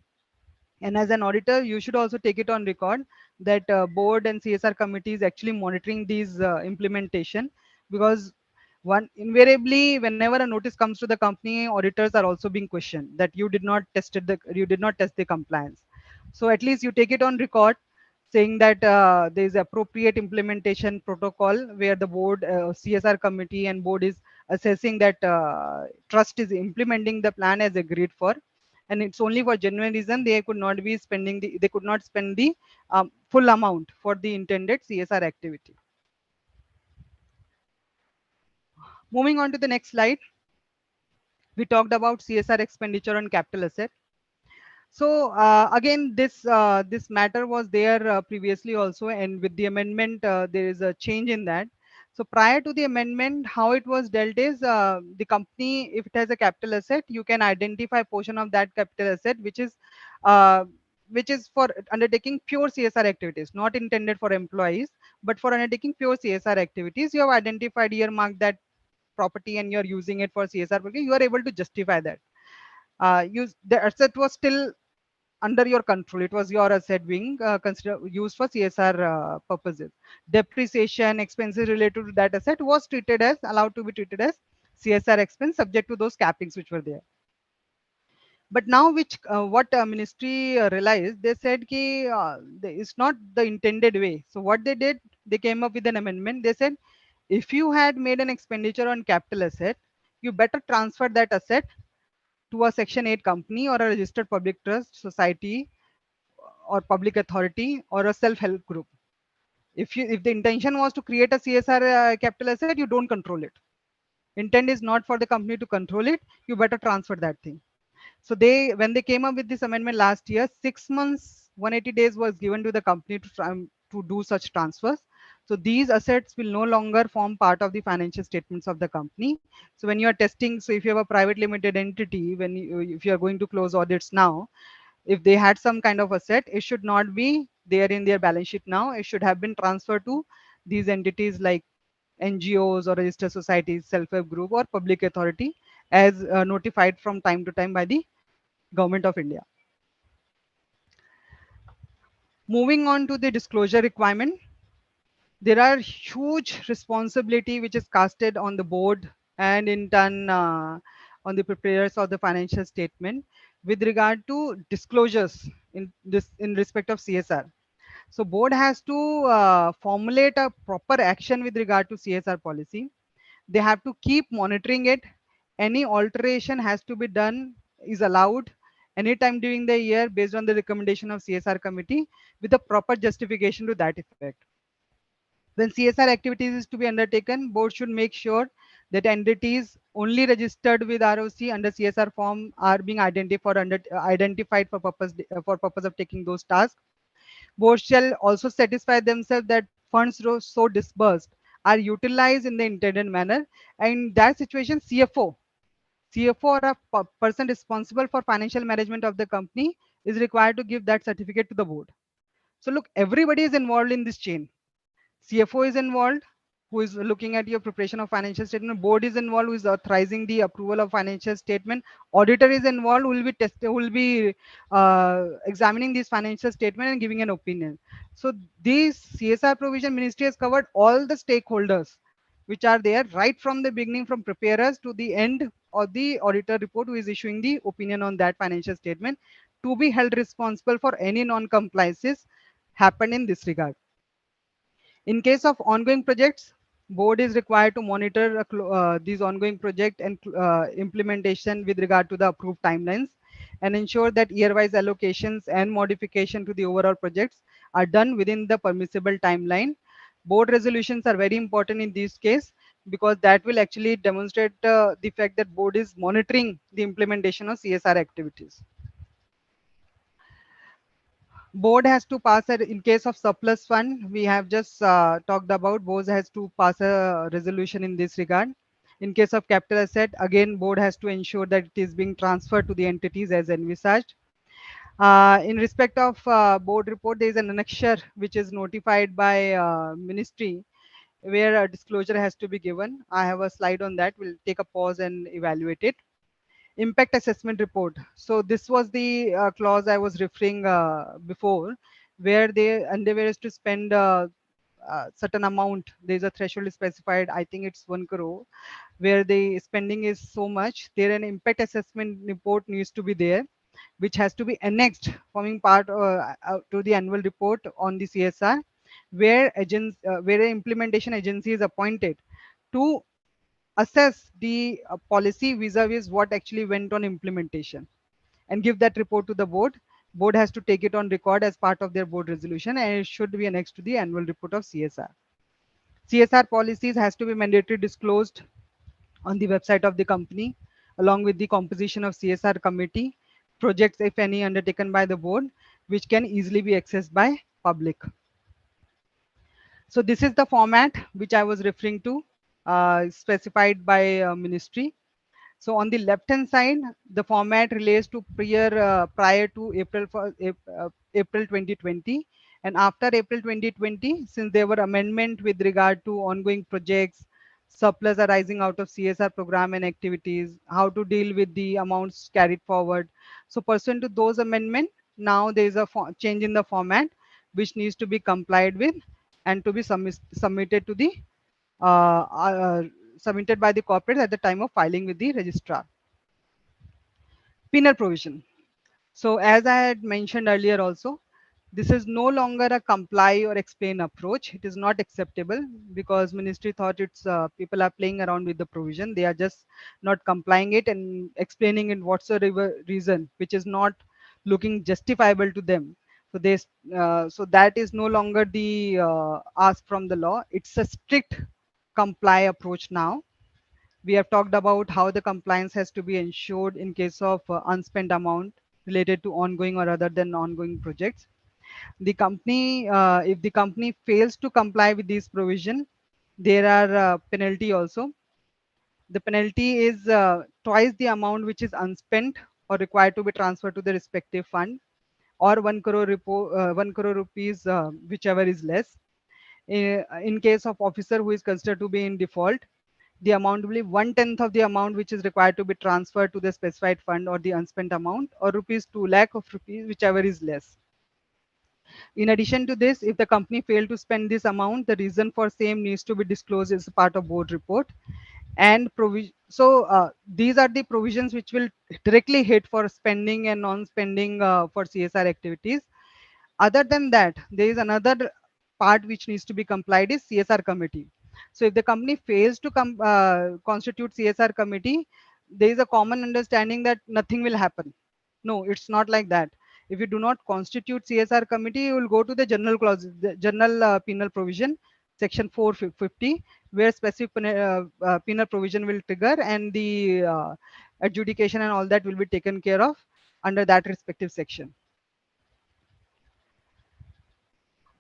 And as an auditor, you should also take it on record that board and CSR committee is actually monitoring these implementation, because one invariably whenever a notice comes to the company, auditors are also being questioned that you did not test the compliance. So at least you take it on record saying that there is appropriate implementation protocol where the board, CSR committee and board is assessing that trust is implementing the plan as agreed for, and it's only for genuine reason they could not be spending they could not spend the full amount for the intended CSR activity. Moving on to the next slide, we talked about CSR expenditure on capital asset. So again, this matter was there previously also, and with the amendment, there is a change in that. So prior to the amendment, how it was dealt is the company, if it has a capital asset, you can identify a portion of that capital asset uh, which is for undertaking pure CSR activities, not intended for employees, but for undertaking pure CSR activities. You have identified, earmarked that property, and you're using it for CSR because you are able to justify that. The asset was still under your control. It was your asset being used for CSR purposes. Depreciation, expenses related to that asset was allowed to be treated as CSR expense, subject to those cappings which were there. But now, what ministry realized, they said ki it's not the intended way. So what they did, they came up with an amendment. They said, if you had made an expenditure on capital asset, you better transfer that asset to a Section 8 company or a registered public trust society or public authority or a self-help group. If the intention was to create a CSR capital asset, you don't control it. Intent is not for the company to control it. You better transfer that thing. So when they came up with this amendment last year, 6 months 180 days was given to the company to do such transfers. So these assets will no longer form part of the financial statements of the company. So when you are testing, so if you have a private limited entity, if you are going to close audits now, if they had some kind of asset, it should not be there in their balance sheet now. It should have been transferred to these entities like NGOs or registered societies, self-help group or public authority as notified from time to time by the Government of India. Moving on to the disclosure requirement, there are huge responsibility which is casted on the board and in turn on the preparers of the financial statement with regard to disclosures in respect of CSR. So board has to formulate a proper action with regard to CSR policy. They have to keep monitoring it. Any alteration has to be done, is allowed anytime during the year based on the recommendation of CSR committee with a proper justification to that effect. When CSR activities is to be undertaken, board should make sure that entities only registered with ROC under CSR form are being identified for purpose of taking those tasks. Board shall also satisfy themselves that funds so disbursed are utilized in the intended manner. And in that situation, CFO or a person responsible for financial management of the company is required to give that certificate to the board. So look, everybody is involved in this chain. CFO is involved, who is looking at your preparation of financial statement. Board is involved, who is authorizing the approval of financial statement. Auditor is involved, who will be examining this financial statement and giving an opinion. So this CSR provision ministry has covered all the stakeholders which are there right from the beginning, from preparers to the end of the auditor report who is issuing the opinion on that financial statement, to be held responsible for any non-compliances happen in this regard. In case of ongoing projects, board is required to monitor these ongoing project and implementation with regard to the approved timelines and ensure that year-wise allocations and modification to the overall projects are done within the permissible timeline. Board resolutions are very important in this case because that will actually demonstrate the fact that board is monitoring the implementation of CSR activities. Board has to pass in case of surplus fund, we have just talked about. Board has to pass a resolution in this regard. In case of capital asset, again board has to ensure that it is being transferred to the entities as envisaged. In respect of board report, there is an annexure which is notified by ministry where a disclosure has to be given. I have a slide on that. We'll take a pause and evaluate it. Impact assessment report. So this was the clause I was referring before, where they endeavor is to spend certain amount. There's a threshold specified. I think it's 1 crore, where the spending is so much. There an impact assessment report needs to be there, which has to be annexed, forming part to the annual report on the CSR, where where an implementation agency is appointed to assess the policy vis-a-vis what actually went on implementation and give that report to the board. Board has to take it on record as part of their board resolution and it should be annexed to the annual report of CSR. CSR policies has to be mandatorily disclosed on the website of the company along with the composition of CSR committee, projects if any undertaken by the board, which can easily be accessed by public. So this is the format which I was referring to, specified by ministry. So on the left hand side, the format relates to prior to April 2020, and after April 2020, since there were amendment with regard to ongoing projects, surplus arising out of CSR program and activities, how to deal with the amounts carried forward. So pursuant to those amendment, now there is a change in the format which needs to be complied with and to be submitted to the submitted by the corporate at the time of filing with the registrar. Penal provision. So as I had mentioned earlier also, this is no longer a comply or explain approach. It is not acceptable because ministry thought it's people are playing around with the provision. They are just not complying it and explaining in whatsoever reason, which is not looking justifiable to them. So so that is no longer the ask from the law. It's a strict comply approach now. We have talked about how the compliance has to be ensured in case of unspent amount related to ongoing or other than ongoing projects. The company, if the company fails to comply with these provision, there are penalty also. The penalty is twice the amount which is unspent or required to be transferred to the respective fund, or 1 crore rupees, whichever is less. In case of officer who is considered to be in default, the amount will be 1/10 of the amount which is required to be transferred to the specified fund, or the unspent amount, or rupees 2 lakh of rupees, whichever is less. In addition to this, if the company failed to spend this amount, the reason for same needs to be disclosed as a part of board report. And these are the provisions which will directly hit for spending and non-spending for CSR activities. Other than that, there is another part which needs to be complied, is CSR committee. So if the company fails to constitute CSR committee, there is a common understanding that nothing will happen. No, it's not like that. If you do not constitute CSR committee, you will go to the general clause, the general penal provision, section 450, where specific penal provision will trigger, and the adjudication and all that will be taken care of under that respective section.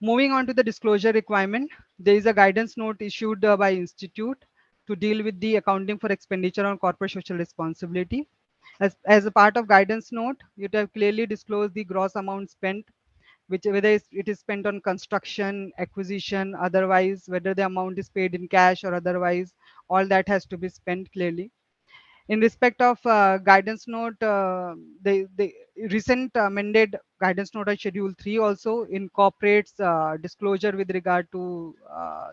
Moving on to the disclosure requirement, there is a guidance note issued by Institute to deal with the accounting for expenditure on corporate social responsibility. As a part of guidance note, you have clearly disclosed the gross amount spent, which whether it is spent on construction, acquisition, otherwise, whether the amount is paid in cash or otherwise, all that has to be spent clearly. In respect of guidance note, the recent amended guidance note on schedule 3 also incorporates disclosure with regard to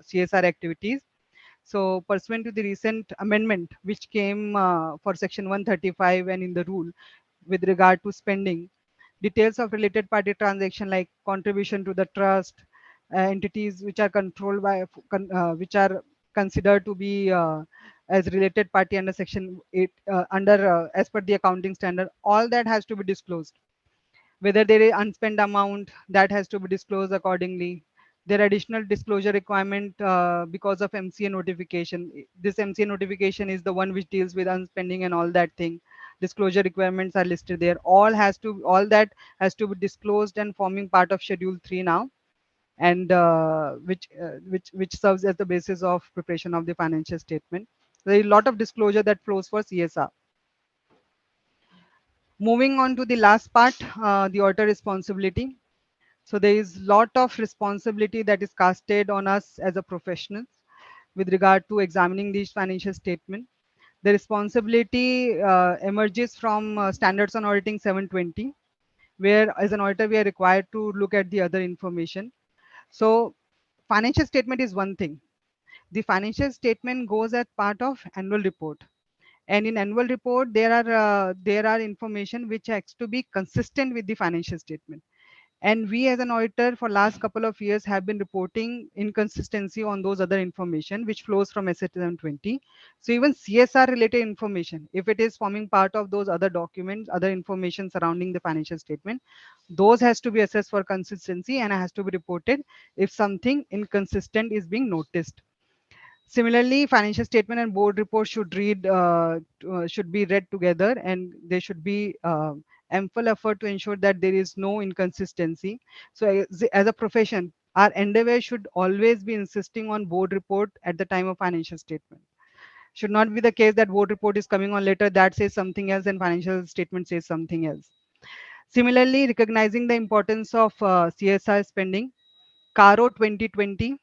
CSR activities. So pursuant to the recent amendment which came for section 135 and in the rule with regard to spending, details of related party transaction like contribution to the trust, entities which are controlled by which are considered to be as related party under section 8 as per the accounting standard, all that has to be disclosed. Whether there is unspent amount, that has to be disclosed accordingly. There are additional disclosure requirement because of MCA notification. This MCA notification is the one which deals with unspending and all that thing. Disclosure requirements are listed there. All that has to be disclosed and forming part of schedule 3 now, and which serves as the basis of preparation of the financial statement. There is a lot of disclosure that flows for CSR. Moving on to the last part, the auditor responsibility. So there is lot of responsibility that is casted on us as a professional with regard to examining these financial statement. The responsibility emerges from standards on auditing 720, where as an auditor we are required to look at the other information. So financial statement is one thing. The financial statement goes as part of annual report, and in annual report there are information which has to be consistent with the financial statement. And we as an auditor for last couple of years have been reporting inconsistency on those other information which flows from SA720. So even CSR related information, if it is forming part of those other documents, other information surrounding the financial statement, those has to be assessed for consistency and has to be reported if something inconsistent is being noticed. Similarly, financial statement and board report should be read together, and there should be ample effort to ensure that there is no inconsistency. So as a profession, our endeavor should always be insisting on board report at the time of financial statement. Should not be the case that board report is coming on later, that says something else and financial statement says something else. Similarly, recognizing the importance of CSR spending, CARO 2020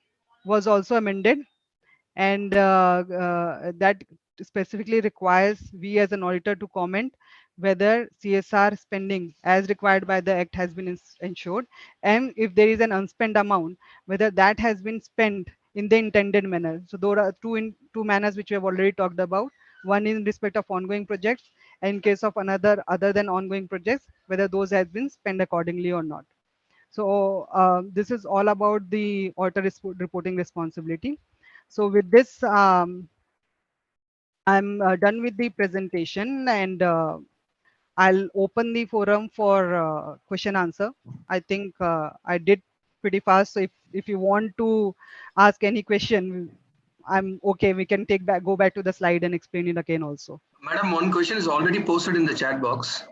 was also amended, and that specifically requires we as an auditor to comment whether CSR spending as required by the act has been ensured, and if there is an unspent amount, whether that has been spent in the intended manner. So there are two manners which we have already talked about. One in respect of ongoing projects, and in case of another other than ongoing projects, whether those have been spent accordingly or not. So this is all about the auditor reporting responsibility. So with this, I'm done with the presentation, and I'll open the forum for question answer. I think I did pretty fast. So if you want to ask any question, I'm okay. We can go back to the slide and explain it again also. Madam, one question is already posted in the chat box.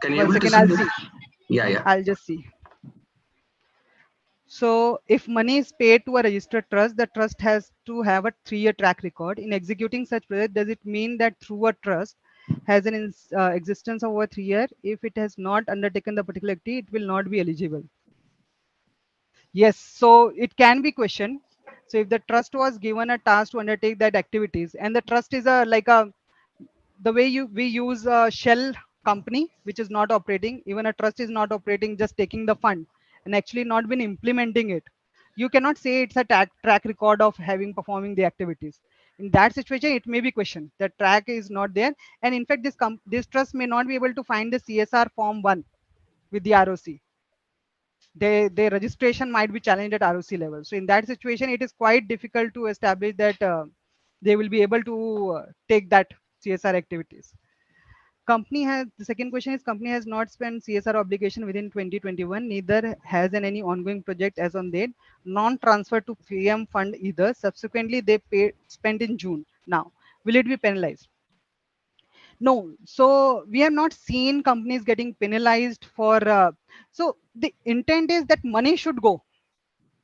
Can you One able to second, see I'll that? see. Yeah. I'll just see. So if money is paid to a registered trust, the trust has to have a 3-year track record. In executing such project, does it mean that through a trust has an existence of over 3 years? If it has not undertaken the particular activity, it will not be eligible. Yes, so it can be questioned. So if the trust was given a task to undertake that activities, and the trust is a like a the way we use a shell company which is not operating, even a trust is not operating, just taking the fund and actually not been implementing it, you cannot say it's a track record of having performing the activities. In that situation, it may be questioned. The track is not there, and in fact this trust may not be able to find the CSR form 1 with the ROC. Their registration might be challenged at ROC level. So in that situation, it is quite difficult to establish that they will be able to take that CSR activities. Company has, the second question is, company has not spent CSR obligation within 2021, neither has any ongoing project as on date, non-transfer to PM fund either. Subsequently, they spent in June. Now, will it be penalized? No. So we have not seen companies getting penalized for. So the intent is that money should go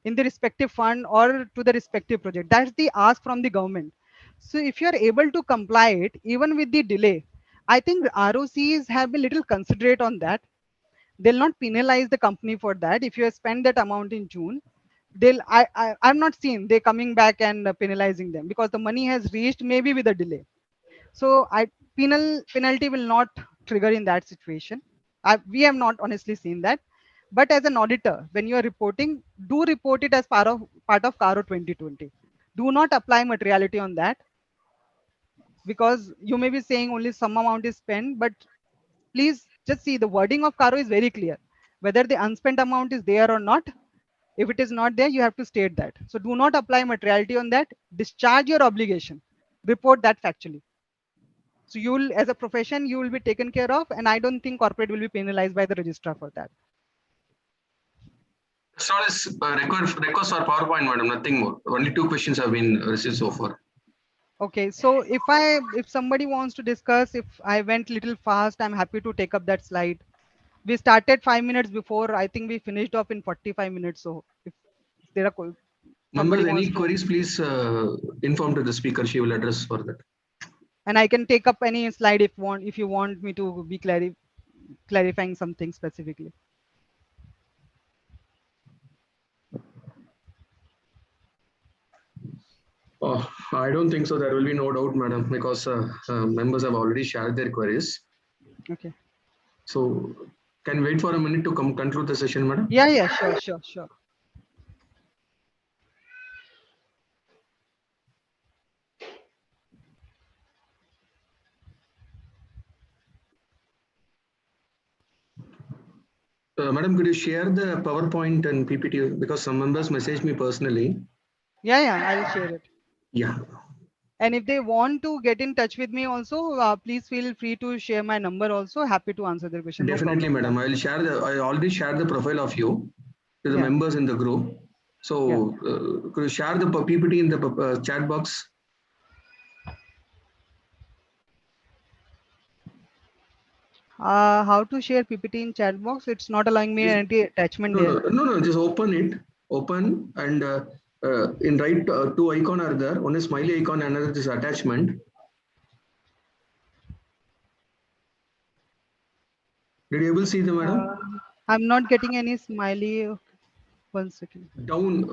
in the respective fund or to the respective project. That's the ask from the government. So if you are able to comply it, even with the delay, I think ROCs have been little considerate on that. They'll not penalize the company for that. If you have spent that amount in June, I've not seen they coming back and penalizing them because the money has reached maybe with a delay. So penalty will not trigger in that situation. We have not honestly seen that. But as an auditor, when you are reporting, do report it as part of CARO 2020. Do not apply materiality on that, because you may be saying only some amount is spent, but please just see the wording of CARO is very clear. Whether the unspent amount is there or not, if it is not there, you have to state that. So do not apply materiality on that. Discharge your obligation. Report that factually. So you will, as a profession, you will be taken care of, and I don't think corporate will be penalized by the registrar for that. As far as request for PowerPoint, madam, nothing more. Only 2 questions have been received so far. Okay, so if somebody wants to discuss, if I went little fast, I'm happy to take up that slide. We started 5 minutes before. I think we finished off in 45 minutes. So if there are somebody Members, wants any to, queries, please inform to the speaker. She will address for that. and I can take up any slide if you want me to be clarifying something specifically. Oh, I don't think so. There will be no doubt, madam, because members have already shared their queries. Okay. So can wait for a minute to conclude the session, madam? Yeah, sure. Madam, could you share the PowerPoint and PPT, because some members messaged me personally. Yeah, I'll share it. Yeah. And if they want to get in touch with me also, please feel free to share my number also. Happy to answer their question. Definitely, No problem. madam. I already shared the profile of you to the Yeah. members in the group. So could you share the PPT in the chat box? How to share PPT in chat box? It's not allowing me any attachment there. No. Just open it. Open, and in right, 2 icon are there. One is smiley icon, another is attachment. Did you able see the madam? I'm not getting any smiley. Okay. 1 second. Down,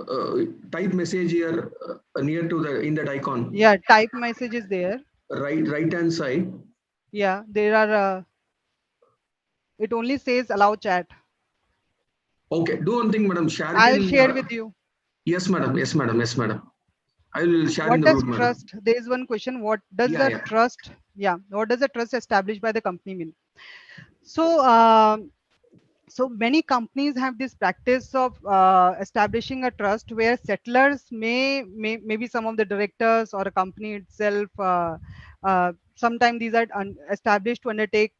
type message here near to the in that icon. Yeah, type message is there. Right hand side. Yeah, there are. It only says allow chat. Okay, do one thing, madam. Share it I'll in. share with you. Yes, madam. Yes, madam. Yes, madam. I will share in What the does group, madam. trust? There is one question. What does the Yeah. trust? Yeah, what does the trust established by the company mean? So, so many companies have this practice of establishing a trust where settlers maybe some of the directors or a company itself. Sometimes these are established to undertake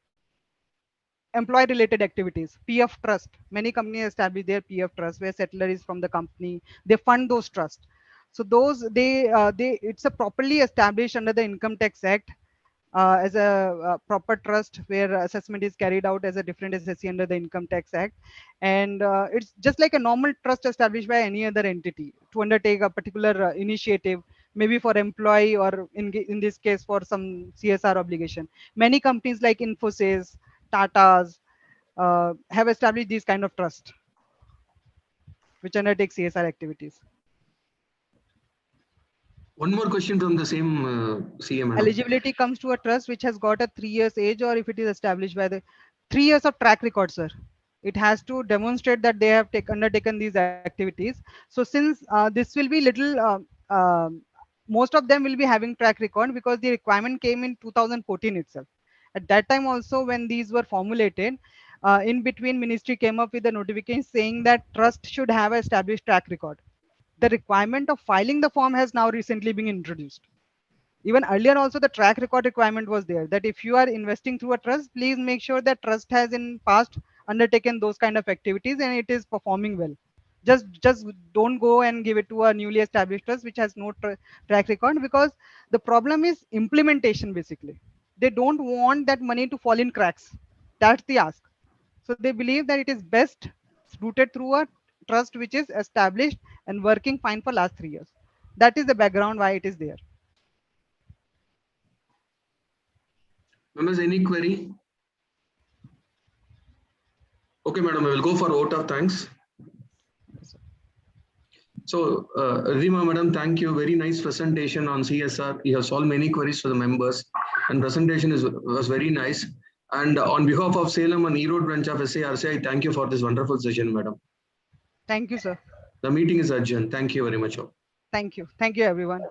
employee related activities. PF trust. Many companies establish their PF trust where settler is from the company. They fund those trusts. So those they it's a properly established under the Income Tax Act. as a proper trust where assessment is carried out as a different SSC under the Income Tax Act. And it's just like a normal trust established by any other entity to undertake a particular initiative, maybe for employee or in this case for some CSR obligation. Many companies like Infosys, Tata's have established these kind of trust which undertake CSR activities. One more question from the same CA, madam. Eligibility comes to a trust which has got a 3 years age, or if it is established by the 3 years of track record, sir. It has to demonstrate that they have undertaken these activities. So since this will be little, most of them will be having track record because the requirement came in 2014 itself. At that time also, when these were formulated, in between ministry came up with a notification saying that trust should have an established track record. The requirement of filing the form has now recently been introduced. Even earlier also the track record requirement was there, that if you are investing through a trust, please make sure that trust has in past undertaken those kind of activities and it is performing well. Just don't go and give it to a newly established trust which has no track record, because the problem is implementation. Basically they don't want that money to fall in cracks. That's the ask. So they believe that it is best rooted through a trust which is established and working fine for last 3 years. That is the background why it is there. Members, any query? Okay, madam, I will go for vote of thanks. So, Rima, madam, thank you. Very nice presentation on CSR. You have solved many queries for the members, and presentation was very nice. And on behalf of Salem and Erode branch of SARC, I thank you for this wonderful session, madam. Thank you, sir. The meeting is adjourned. Thank you very much. Thank you. Thank you, everyone.